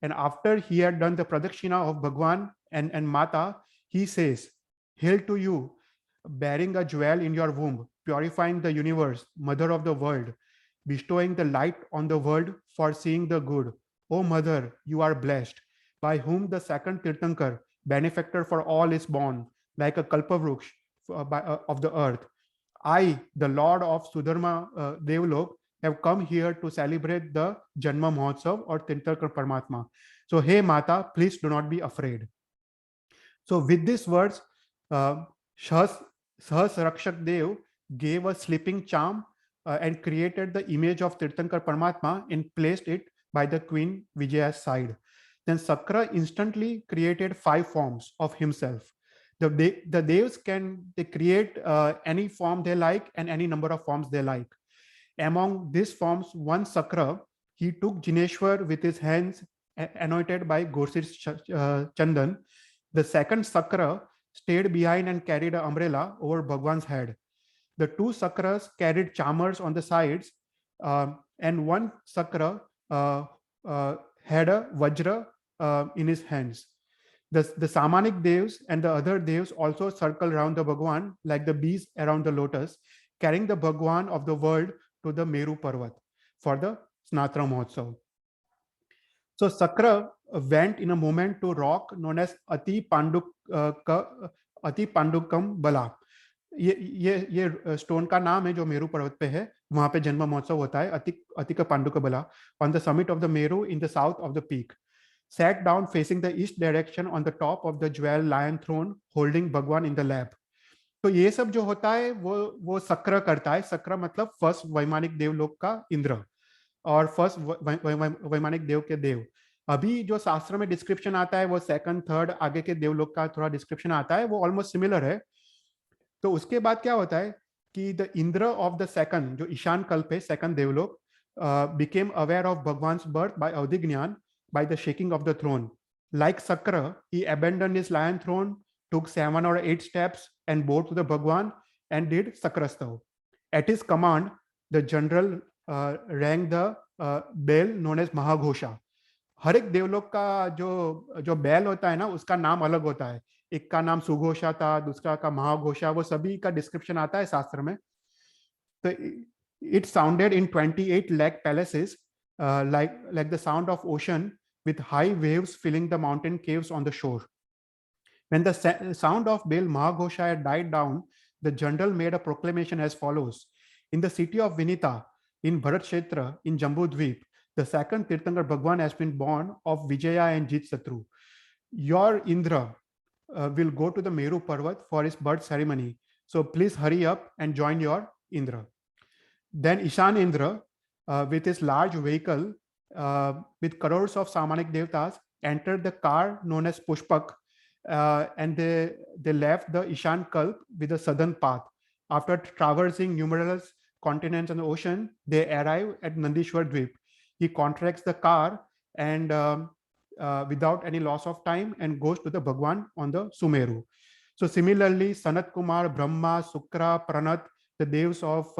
And after he had done the Pradakshina of Bhagwan and Mata, he says, "Hail to you, bearing a jewel in your womb, purifying the universe, mother of the world, bestowing the light on the world for seeing the good. O mother, you are blessed, by whom the second Tirthankar, benefactor for all, is born, like a Kalpavruksha of the earth. I, the Lord of Sudharma Devlok, have come here to celebrate the Janma Mahotsav or Tirthankar Paramatma. So, hey Mata, please do not be afraid." So with these words, Sahas Rakshak Dev gave a sleeping charm and created the image of Tirthankar Paramatma and placed it by the Queen Vijaya's side. Then Sakra instantly created 5 forms of himself. The Devs they create any form they like and any number of forms they like. Among these forms, one Sakra, he took Jineshwar with his hands anointed by Gorsir Chandan. The second Sakra stayed behind and carried an umbrella over Bhagwan's head. The 2 Sakras carried charmers on the sides, and one Sakra had a Vajra in his hands. The Samanik Devs and the other Devs also circle around the Bhagwan like the bees around the lotus, carrying the Bhagwan of the world to the Meru Parvat for the Snatra Mahotsav. So Sakra went in a moment to rock known as Ati Pandukam Bala. ये स्टोन का नाम है जो मेरू पर्वत पे है, वहां पे जन्म महोत्सव होता है, अति का पांडुका बला, on the summit of the Meru in the south of the peak. Sat down facing the east direction on the top of the jewel lion throne, holding Bhagwan in the lap. तो ये सब जो होता है वो सक्र करता है. सक्र मतलब फर्स्ट वैमानिक देवलोक का इंद्र और फर्स्ट वैमानिक देव के देव. अभी जो शास्त्र में डिस्क्रिप्शन आता है वो सेकंड थर्ड आगे के देवलोक का थोड़ा डिस्क्रिप्शन आता है, वो ऑलमोस्ट सिमिलर है. तो उसके बाद क्या होता है कि the Indra of the second, जो ईशान कल्प है, सेकंड देवलोक, became aware of Bhagwan's birth by Avdigyan by the shaking of the throne. Like Sakra, he abandoned his lion throne, took 7 or 8 steps and bore to the Bhagwan and did Sakrastav. At his command, the general rang the bell known as Mahaghosha. हर एक देवलोक का जो बेल होता है ना, उसका नाम अलग होता है. एक का नाम सुघोषा था, दूसरा का महाघोषा, वो सभी का डिस्क्रिप्शन आता है शास्त्र में. तो it sounded in 28 lakh palaces, like the sound of ocean, with high waves filling the mountain caves on the shore. When the sound of Bel Mahaghosha had died down, the general made a proclamation as follows: in the city of Vinita, in Bharat in Jambudvip, the second Tirthankar Bhagwan has been born of Vijaya and Jit Satru. Your Indra will go to the Meru Parvat for his birth ceremony. So please hurry up and join your Indra. Then Ishan Indra, with his large vehicle, with crores of Samanik Devtas, entered the car known as Pushpak, and they left the Ishan Kalp with the southern path. After traversing numerous continents and the ocean, they arrive at Nandishwar Dweep. He contracts the car and without any loss of time and goes to the Bhagwan on the Sumeru. So similarly, Sanat Kumar, Brahma, Sukra, Pranat, the devs of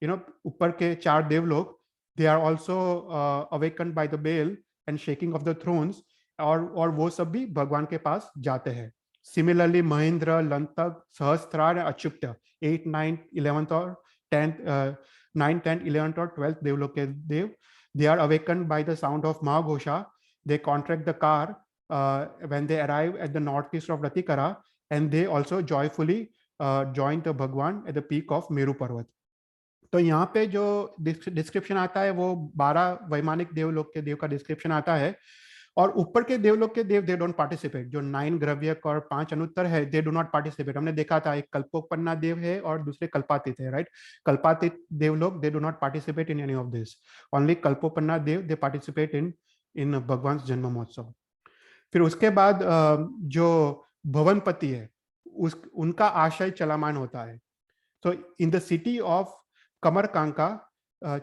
ऊपर के 4 देवलोक, they are also awakened by the bell and shaking of the thrones, और वो सब भी भगवान के पास जाते हैं. Similarly, महेंद्र, लंतक, सहस्त्रार, अच्युत, 8, 9, 11th और 10th, 9, 10, 11th और 12th देवलोक के देव, they are awakened by the sound of Mahaghosha. They contract the car when they arrive at the northeast of Ratikara, and they also joyfully join the Bhagwan at the peak of Meru Parvat. तो यहाँ पे जो डिस्क्रिप्शन आता है वो 12 वैमानिक देवलोक के देव का डिस्क्रिप्शन आता है, और ऊपर के देवलोक के देव दे डोंट पार्टिसिपेट. जो 9 ग्रव्यक और 5 अनुत्तर है, दे डू नॉट पार्टिसिपेट. हमने देखा था एक कल्पोपन्ना देव है और दूसरे कल्पातीत है, राइट. कल्पातीत देवलोक they do not participate in any of this. Only कल्पोपन्ना देव दे पार्टिसिपेट इन भगवान जन्म महोत्सव. फिर उसके बाद जो भवनपति है उनका आशय चलामान होता है. तो in the city of Kamarkanka,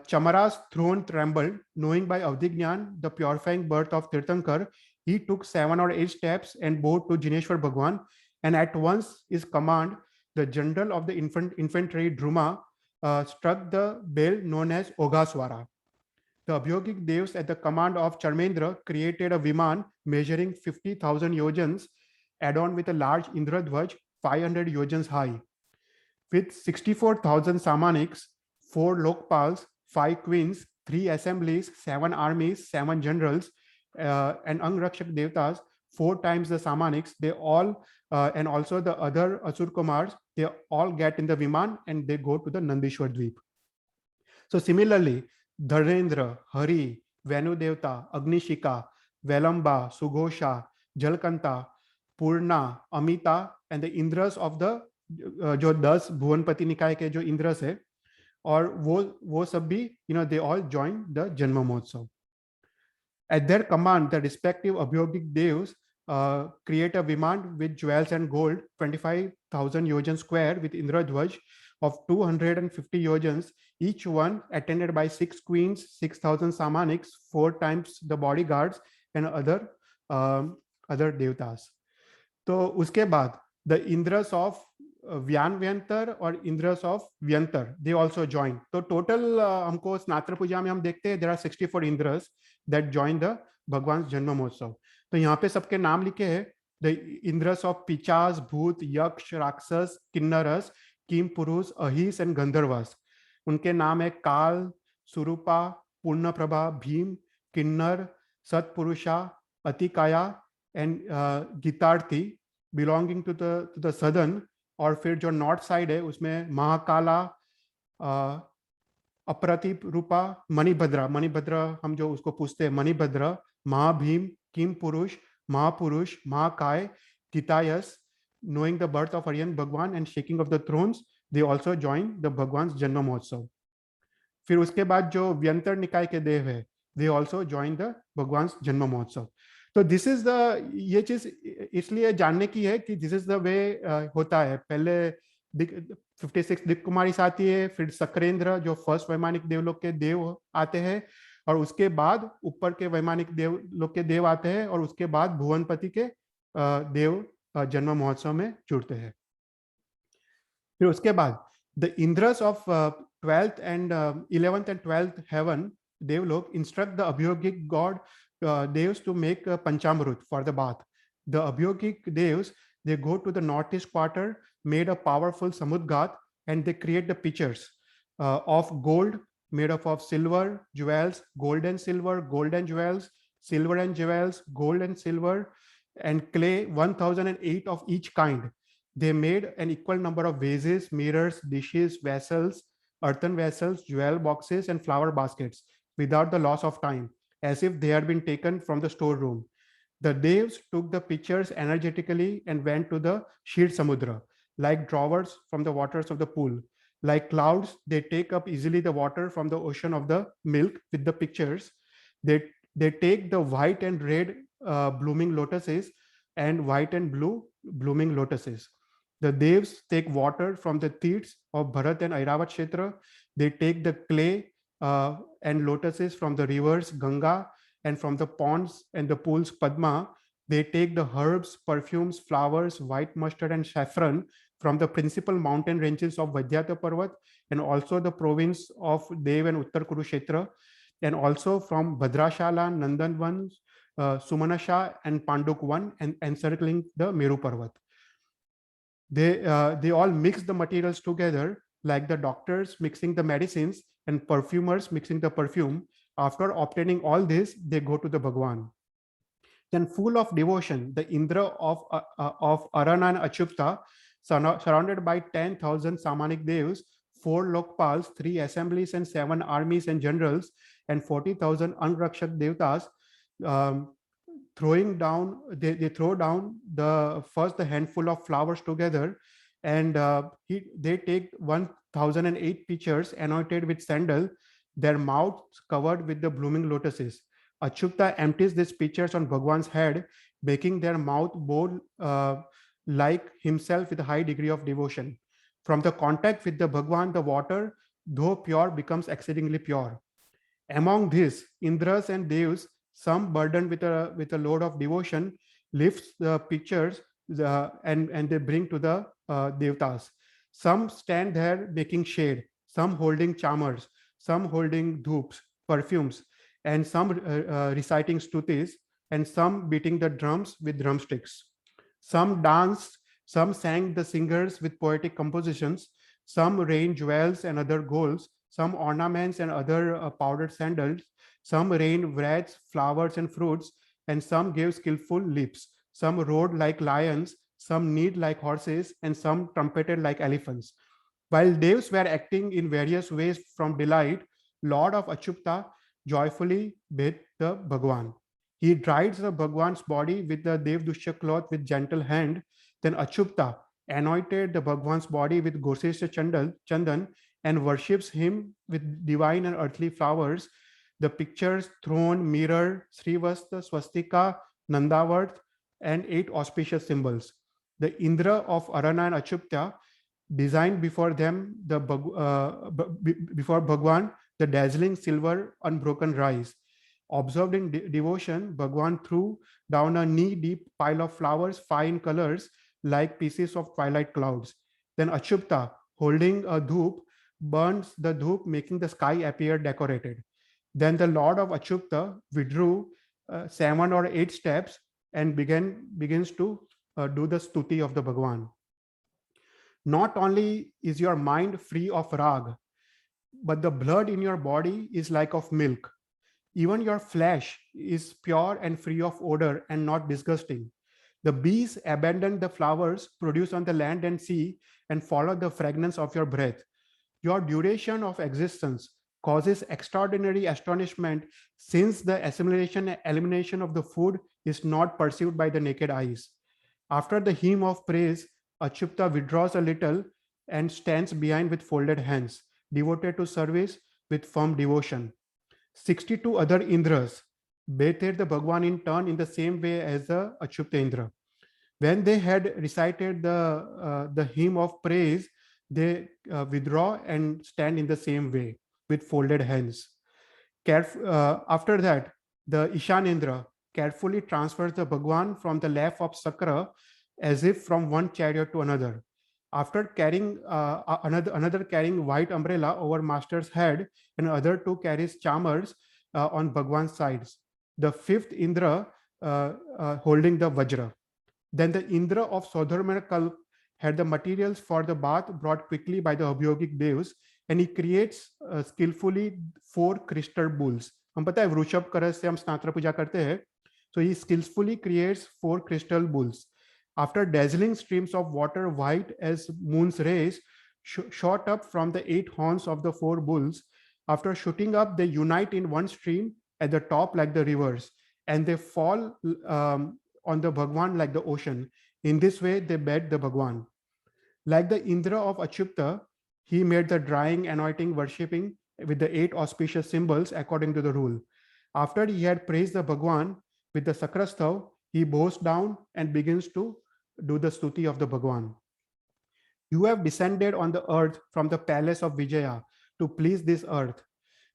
Chamara's throne trembled, knowing by Avdignan the purifying birth of Tirthankar. He took 7 or 8 steps and bowed to Jineshwar Bhagwan, and at once his command, the general of the infantry Druma, struck the bell known as Oghaswara. The Abhyogik Devs at the command of Charmendra created a Viman measuring 50,000 yojans, adorned with a large Indradhvaj 500 yojans high. With 64,000 Samaniks, 4 Lokpals, 5 queens, 3 assemblies, 7 armies, 7 generals, and Angrakshak Devtas, 4 times the Samaniks, they all, and also the other Asur Kumars, they all get in the Viman and they go to the Nandishwar Dweep. So similarly, Dharendra, Hari, Venu Devta, Agnishika, Velamba, Sughosha, Jalkanta, Purna, Amita, and the Indras of the जो 10 भुवनपति निकाय के जो इंद्रस है, और वो सब भी they all join the Janma Mahotsav. At their command, the respective Abhyogik Devs create a Viman with jewels and gold, 25,000 yojans square, with Indradhvaj of 250 yojans, each one attended by 6 queens, 6,000 Samaniks, 4 times the bodyguards, and other devtas. तो उसके बाद the Indras of Vyanvyantar और Indras of Vyantar, they also join. तो total हमको स्नात्र पूजा में हम देखते हैं there are 64 Indras that join the भगवान जन्म महोत्सव. तो यहाँ पे सबके नाम लिखे हैं. The Indras of Pichas, Bhut, Yaksh, Raksas, Kinnaras, Kim Purus, Ahis and Gandharvas. उनके नाम है काल, सुरूपा, पूर्णप्रभा, भीम, किन्नर, सतपुरुषा, अतिकाया and गीतार्थी, belonging to the southern. और फिर जो नॉर्थ साइड है उसमें महाकाला, अप्रतीप रूपा, मणिभद्रा हम जो उसको पूछते हैं मणिभद्रा, महाभीम, किम पुरुष, महापुरुष, महाकाय, गीतायस, knowing the birth of Aryan Bhagwan and shaking of the thrones, they also join the Bhagwan's Janma Mahotsav. फिर उसके बाद जो व्यंतर निकाय के देव है, they also join the Bhagwan's Janma Mahotsav. तो दिस इज द, ये चीज इसलिए जानने की है कि दिस इज द वे होता है. पहले 56 दिक कुमारी आती है, फिर सक्रेंद्र जो फर्स्ट वैमानिक देवलोक के देव आते हैं, और उसके बाद ऊपर के वैमानिक देवलोक के देव आते हैं, और उसके बाद भुवनपति के देव जन्म महोत्सव में जुड़ते हैं. फिर उसके बाद the Indras of 12th and 11th and 12th heaven देवलोक इंस्ट्रक्ट द अभियोगिक god devs to make panchamrut for the bath. The Abhyogik devs, They go to the northeast quarter, made a powerful samudgat, and they create the pictures of gold made up of silver, jewels, gold and silver, gold and jewels, silver and jewels, gold and silver, and clay, 1008 of each kind. They made an equal number of vases, mirrors, dishes, vessels, earthen vessels, jewel boxes, and flower baskets without the loss of time, as if they had been taken from the storeroom. The Devs took the pictures energetically and went to the Shir Samudra, like drawers from the waters of the pool. Like clouds, they take up easily the water from the ocean of the milk with the pictures. They take the white and red blooming lotuses and white and blue blooming lotuses. The Devs take water from the teats of Bharat and Airavat Kshetra. They take the clay and lotuses from the rivers Ganga and from the ponds and the pools Padma. They take the herbs, perfumes, flowers, white mustard, and saffron from the principal mountain ranges of Vaidyata Parvat and also the province of Dev and Uttar Kurushetra, and also from Bhadrashala, Nandanvan, Sumanasha, and Pandukwan, and encircling the Meru Parvat. They all mix the materials together, like the doctors mixing the medicines and perfumers mixing the perfume. After obtaining all this, they go to the Bhagwan. Then, full of devotion, the Indra of Arana and Achupta, surrounded by 10,000 Samanik Devs, 4 Lokpals, 3 assemblies, and 7 armies and generals, and 40,000 Anrakshak Devtas, throwing down, they throw down the handful of flowers together, and they take 1008 pitchers anointed with sandal, their mouths covered with the blooming lotuses. Achupta empties these pitchers on Bhagwan's head, making their mouth bowl like himself with a high degree of devotion. From the contact with the Bhagwan, the water, though pure, becomes exceedingly pure. Among these, Indras and Devs, some burdened with a load of devotion, lifts the pitchers and they bring to the Devtas. Some stand there making shade, some holding charmers, some holding dhoops, perfumes, and some reciting stutis, and some beating the drums with drumsticks. Some danced, some sang the singers with poetic compositions, some rained jewels and other golds, some ornaments and other powdered sandals, some rained wreaths, flowers, and fruits, and some gave skillful leaps. Some rode like lions, some neighed like horses, and some trumpeted like elephants. While Devs were acting in various ways from delight, Lord of Achupta joyfully bathed the Bhagwan. He dried the Bhagwan's body with the Devdushya cloth with gentle hand. Then Achupta anointed the Bhagwan's body with Gosesha Chandan and worships him with divine and earthly flowers. The pictures, throne, mirror, Srivasta, Swastika, Nandavarth, and 8 auspicious symbols. The Indra of Arana and Achupta designed before them before Bhagwan the dazzling silver unbroken rise. Observed in devotion, Bhagwan threw down a knee-deep pile of flowers, fine colors, like pieces of twilight clouds. Then Achupta, holding a dhoop, burns the dhoop, making the sky appear decorated. Then the Lord of Achupta withdrew 7 or 8 steps and begins to do the stuti of the Bhagwan. Not only is your mind free of rag, but the blood in your body is like of milk. Even your flesh is pure and free of odor and not disgusting. The bees abandon the flowers produced on the land and sea and follow the fragrance of your breath. Your duration of existence causes extraordinary astonishment, since the assimilation and elimination of the food is not perceived by the naked eyes. After the hymn of praise, Achupta withdraws a little and stands behind with folded hands, devoted to service with firm devotion. 62 other Indras bathed the Bhagwan in turn in the same way as the Achupta Indra. When they had recited the hymn of praise, they withdraw and stand in the same way with folded hands. After that, the Ishan Indra carefully transfers the Bhagwan from the lap of Sakra as if from one chariot to another. After carrying another carrying white umbrella over master's head, and other 2 carries charmers on Bhagwan's sides. The 5th Indra holding the Vajra. Then the Indra of Sodharma Kalp had the materials for the bath brought quickly by the Abhyogic Devs, and he creates skillfully 4 crystal bulls. हम पता है वृषभ करस से हम स्नात्र पूजा करते हैं. So he skillfully creates 4 crystal bulls. After dazzling streams of water white as moon's rays shot up from the 8 horns of the 4 bulls, after shooting up, they unite in one stream at the top like the rivers, and they fall on the Bhagwan like the ocean. In this way, they bed the Bhagwan. Like the Indra of Achyuta, he made the drying, anointing, worshipping with the 8 auspicious symbols according to the rule. After he had praised the Bhagwan with the Sakrastav, he bows down and begins to do the stuti of the Bhagwan. You have descended on the earth from the palace of Vijaya to please this earth.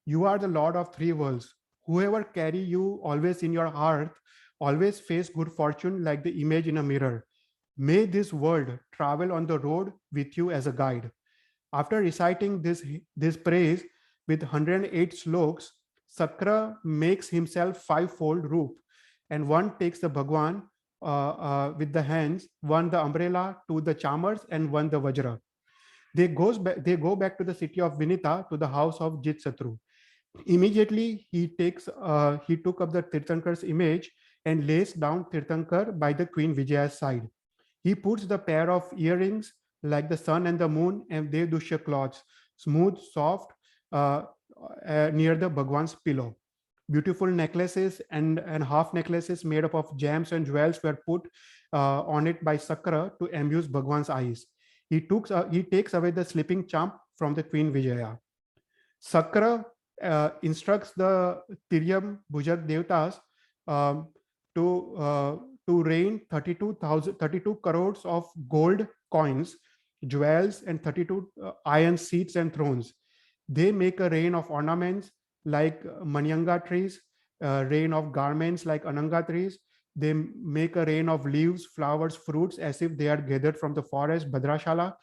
You are the Lord of 3 worlds. Whoever carry you always in your heart, always face good fortune like the image in a mirror. May this world travel on the road with you as a guide. After reciting this praise with 108 sloks, Sakra makes himself 5-fold roop, and one takes the Bhagwan with the hands, one the umbrella, 2 the chamars, and 1 the vajra. They go back to the city of Vinita, to the house of Jitsatru. Immediately he took up the Tirthankar's image and lays down Tirthankar by the Queen Vijaya's side. He puts the pair of earrings like the sun and the moon and Devdusha cloths, smooth, soft, near the Bhagwan's pillow. Beautiful necklaces and half necklaces made up of gems and jewels were put on it by Sakra to amuse Bhagwan's eyes. He takes away the sleeping champ from the Queen Vijaya. Sakra instructs the Tiryam Bhujak Devtas to rain 32 crores of gold coins, jewels, and 32 iron seats and thrones. They make a rain of ornaments like Manyanga trees, rain of garments like Ananga trees. They make a rain of leaves, flowers, fruits as if they are gathered from the forest, Bhadrashala.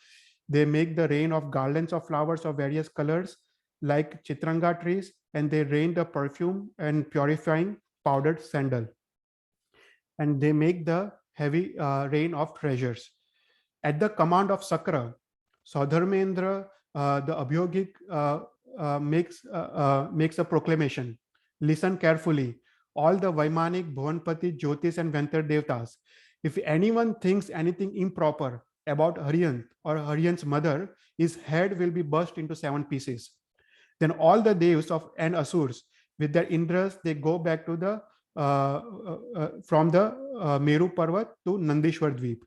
They make the rain of garlands of flowers of various colors like Chitranga trees, and they rain the perfume and purifying powdered sandal. And they make the heavy rain of treasures. At the command of Sakra, Saudharmendra, the Abhyogic, makes a proclamation. Listen carefully. All the Vaimanik, Bhuvanpati, Jyotis, and Ventar Devtas. If anyone thinks anything improper about Haryan or Haryan's mother, his head will be burst into 7 pieces. Then all the Devs and Asurs, with their Indras, they go back to the from the Meru Parvat to Nandishwar Dweep.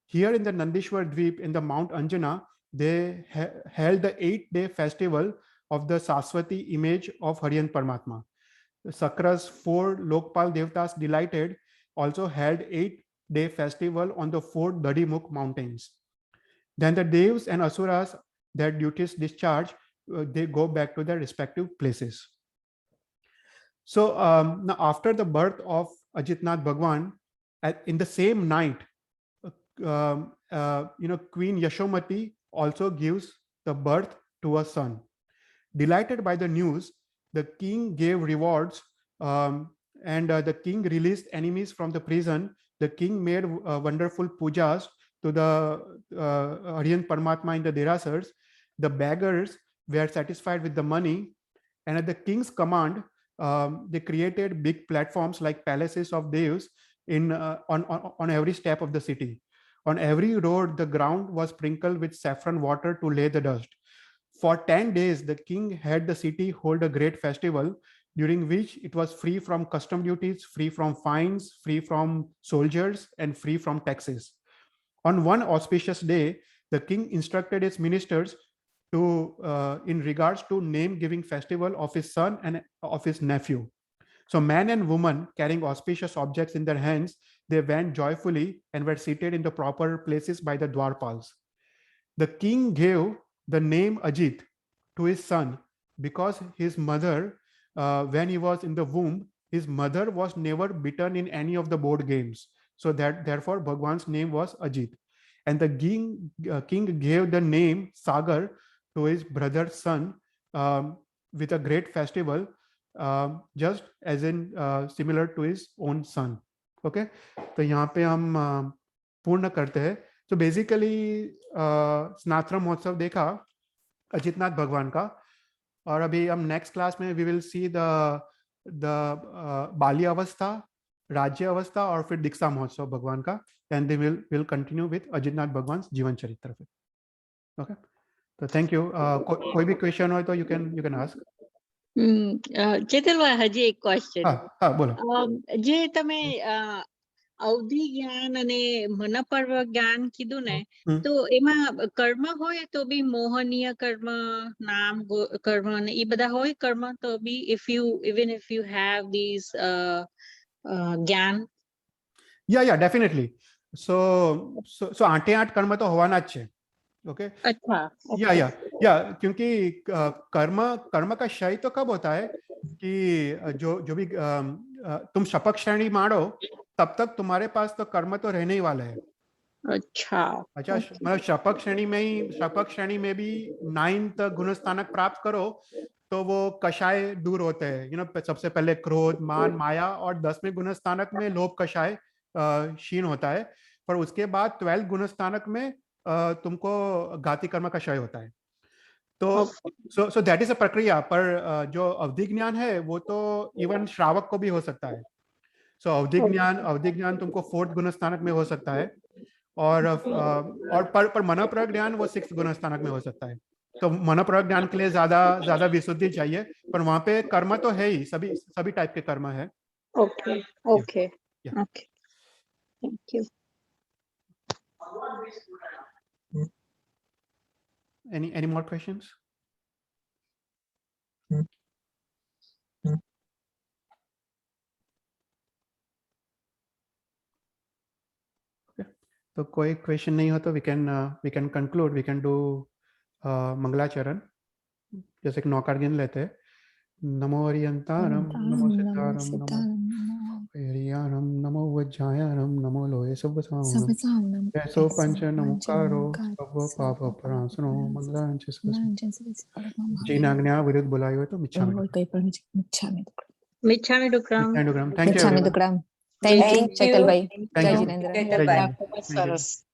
Here in the Nandishwar Dweep, in the Mount Anjana, they held the 8-day festival of the Saswati image of Haryan Paramatma. Sakra's 4 Lokpal Devtas delighted also held 8-day festival on the 4 Dadimukh mountains. Then the Devs and Asuras, their duties discharged, they go back to their respective places. So now after the birth of Ajitnath Bhagwan, in the same night, Queen Yashomati also gives the birth to a son. Delighted by the news, the king gave rewards, and the king released enemies from the prison. The king made wonderful pujas to the Aryan Paramatma in the Derasars. The beggars were satisfied with the money, and at the king's command, they created big platforms like palaces of Devs on every step of the city. On every road, the ground was sprinkled with saffron water to lay the dust. For 10 days, the king had the city hold a great festival, during which it was free from custom duties, free from fines, free from soldiers, and free from taxes. On one auspicious day, the king instructed his ministers to, in regards to name-giving festival of his son and of his nephew. So man and woman carrying auspicious objects in their hands, they went joyfully and were seated in the proper places by the Dwarpals. The king gave the name Ajit to his son because his mother, when he was in the womb, his mother was never beaten in any of the board games. So therefore Bhagwan's name was Ajit. And the king gave the name Sagar to his brother's son with a great festival, just as in similar to his own son. Okay, तो यहाँ पे हम पूर्ण करते हैं। तो बेसिकली स्नातक महोत्सव देखा अजितनाथ भगवान का, और अभी हम नेक्स्ट क्लास में वी विल सी द बाल्य अवस्था, राज्य अवस्था और फिर दीक्षा महोत्सव भगवान का, and they will continue with Ajitnath भगवान जीवन चरित्र पे। ओके, तो थैंक यू। कोई भी क्वेश्चन हो तो यू कैन आस्क। ચેતલભાઈ હજી એક ક્વેશ્ચન, હા બોલો। જે તમે અવધિ જ્ઞાન અને મનપર્વ જ્ઞાન કીધું ને, તો એમાં કર્મ હોય તો બી મોહનીય કર્મ, નામ કર્મ ને એ બધા હોય કર્મ તો બી even if you have these જ્ઞાન? या डेफिनेटली। सो 8 कर्म तो होवाना ज छे। ओके, अच्छा, या क्योंकि कर्म का क्षय तो कब होता है कि जो भी तुम शपथ श्रेणी मारो तब तक तुम्हारे पास तो कर्म तो रहने ही वाला है। अच्छा, मतलब शपथ श्रेणी में भी 9th गुणस्थानक प्राप्त करो तो वो कषाय दूर होते हैं। सबसे पहले क्रोध, मान, माया, और 10वें गुणस्थानक में लोभ कषाय क्षीण होता है। पर उसके बाद 12th गुणस्थानक में तुमको घाती कर्म का क्षय होता है। तो सो दैट इज अ प्रक्रिया। पर जो अवधि ज्ञान है वो तो इवन श्रावक को भी हो सकता है। सो अवधि ज्ञान तुमको 4th गुणस्थानक में हो सकता है, और पर मनोप्रयोग ज्ञान वो 6th गुणस्थानक में हो सकता है। तो मनोप्रयोग ज्ञान के लिए ज्यादा विशुद्धि चाहिए, पर वहां पे कर्म तो है ही, सभी टाइप के कर्म है। Okay okay okay, thank you. Any more questions? तो कोई क्वेश्चन नहीं हो तो we can conclude, we can do मंगलाचरण। जैसे कि नौकार गिन लेते हैं। नमो हरियंतारम, नमो सिद्धारम, नमो हरियाणम, नमो वज्जायनम, नमो लोहे सुबसावनम, ऐसो पंच नमोकारो सब पाप प्रणाशनो मंगलांच जीनाग्न्या विरुद्ध बुलायो तो मिच्छामि डुक्कड़म। Thank you Thank you, Thank you, Chetal bhai. Thank Jai you. Jinendra. Jai Jinendra. સરસ.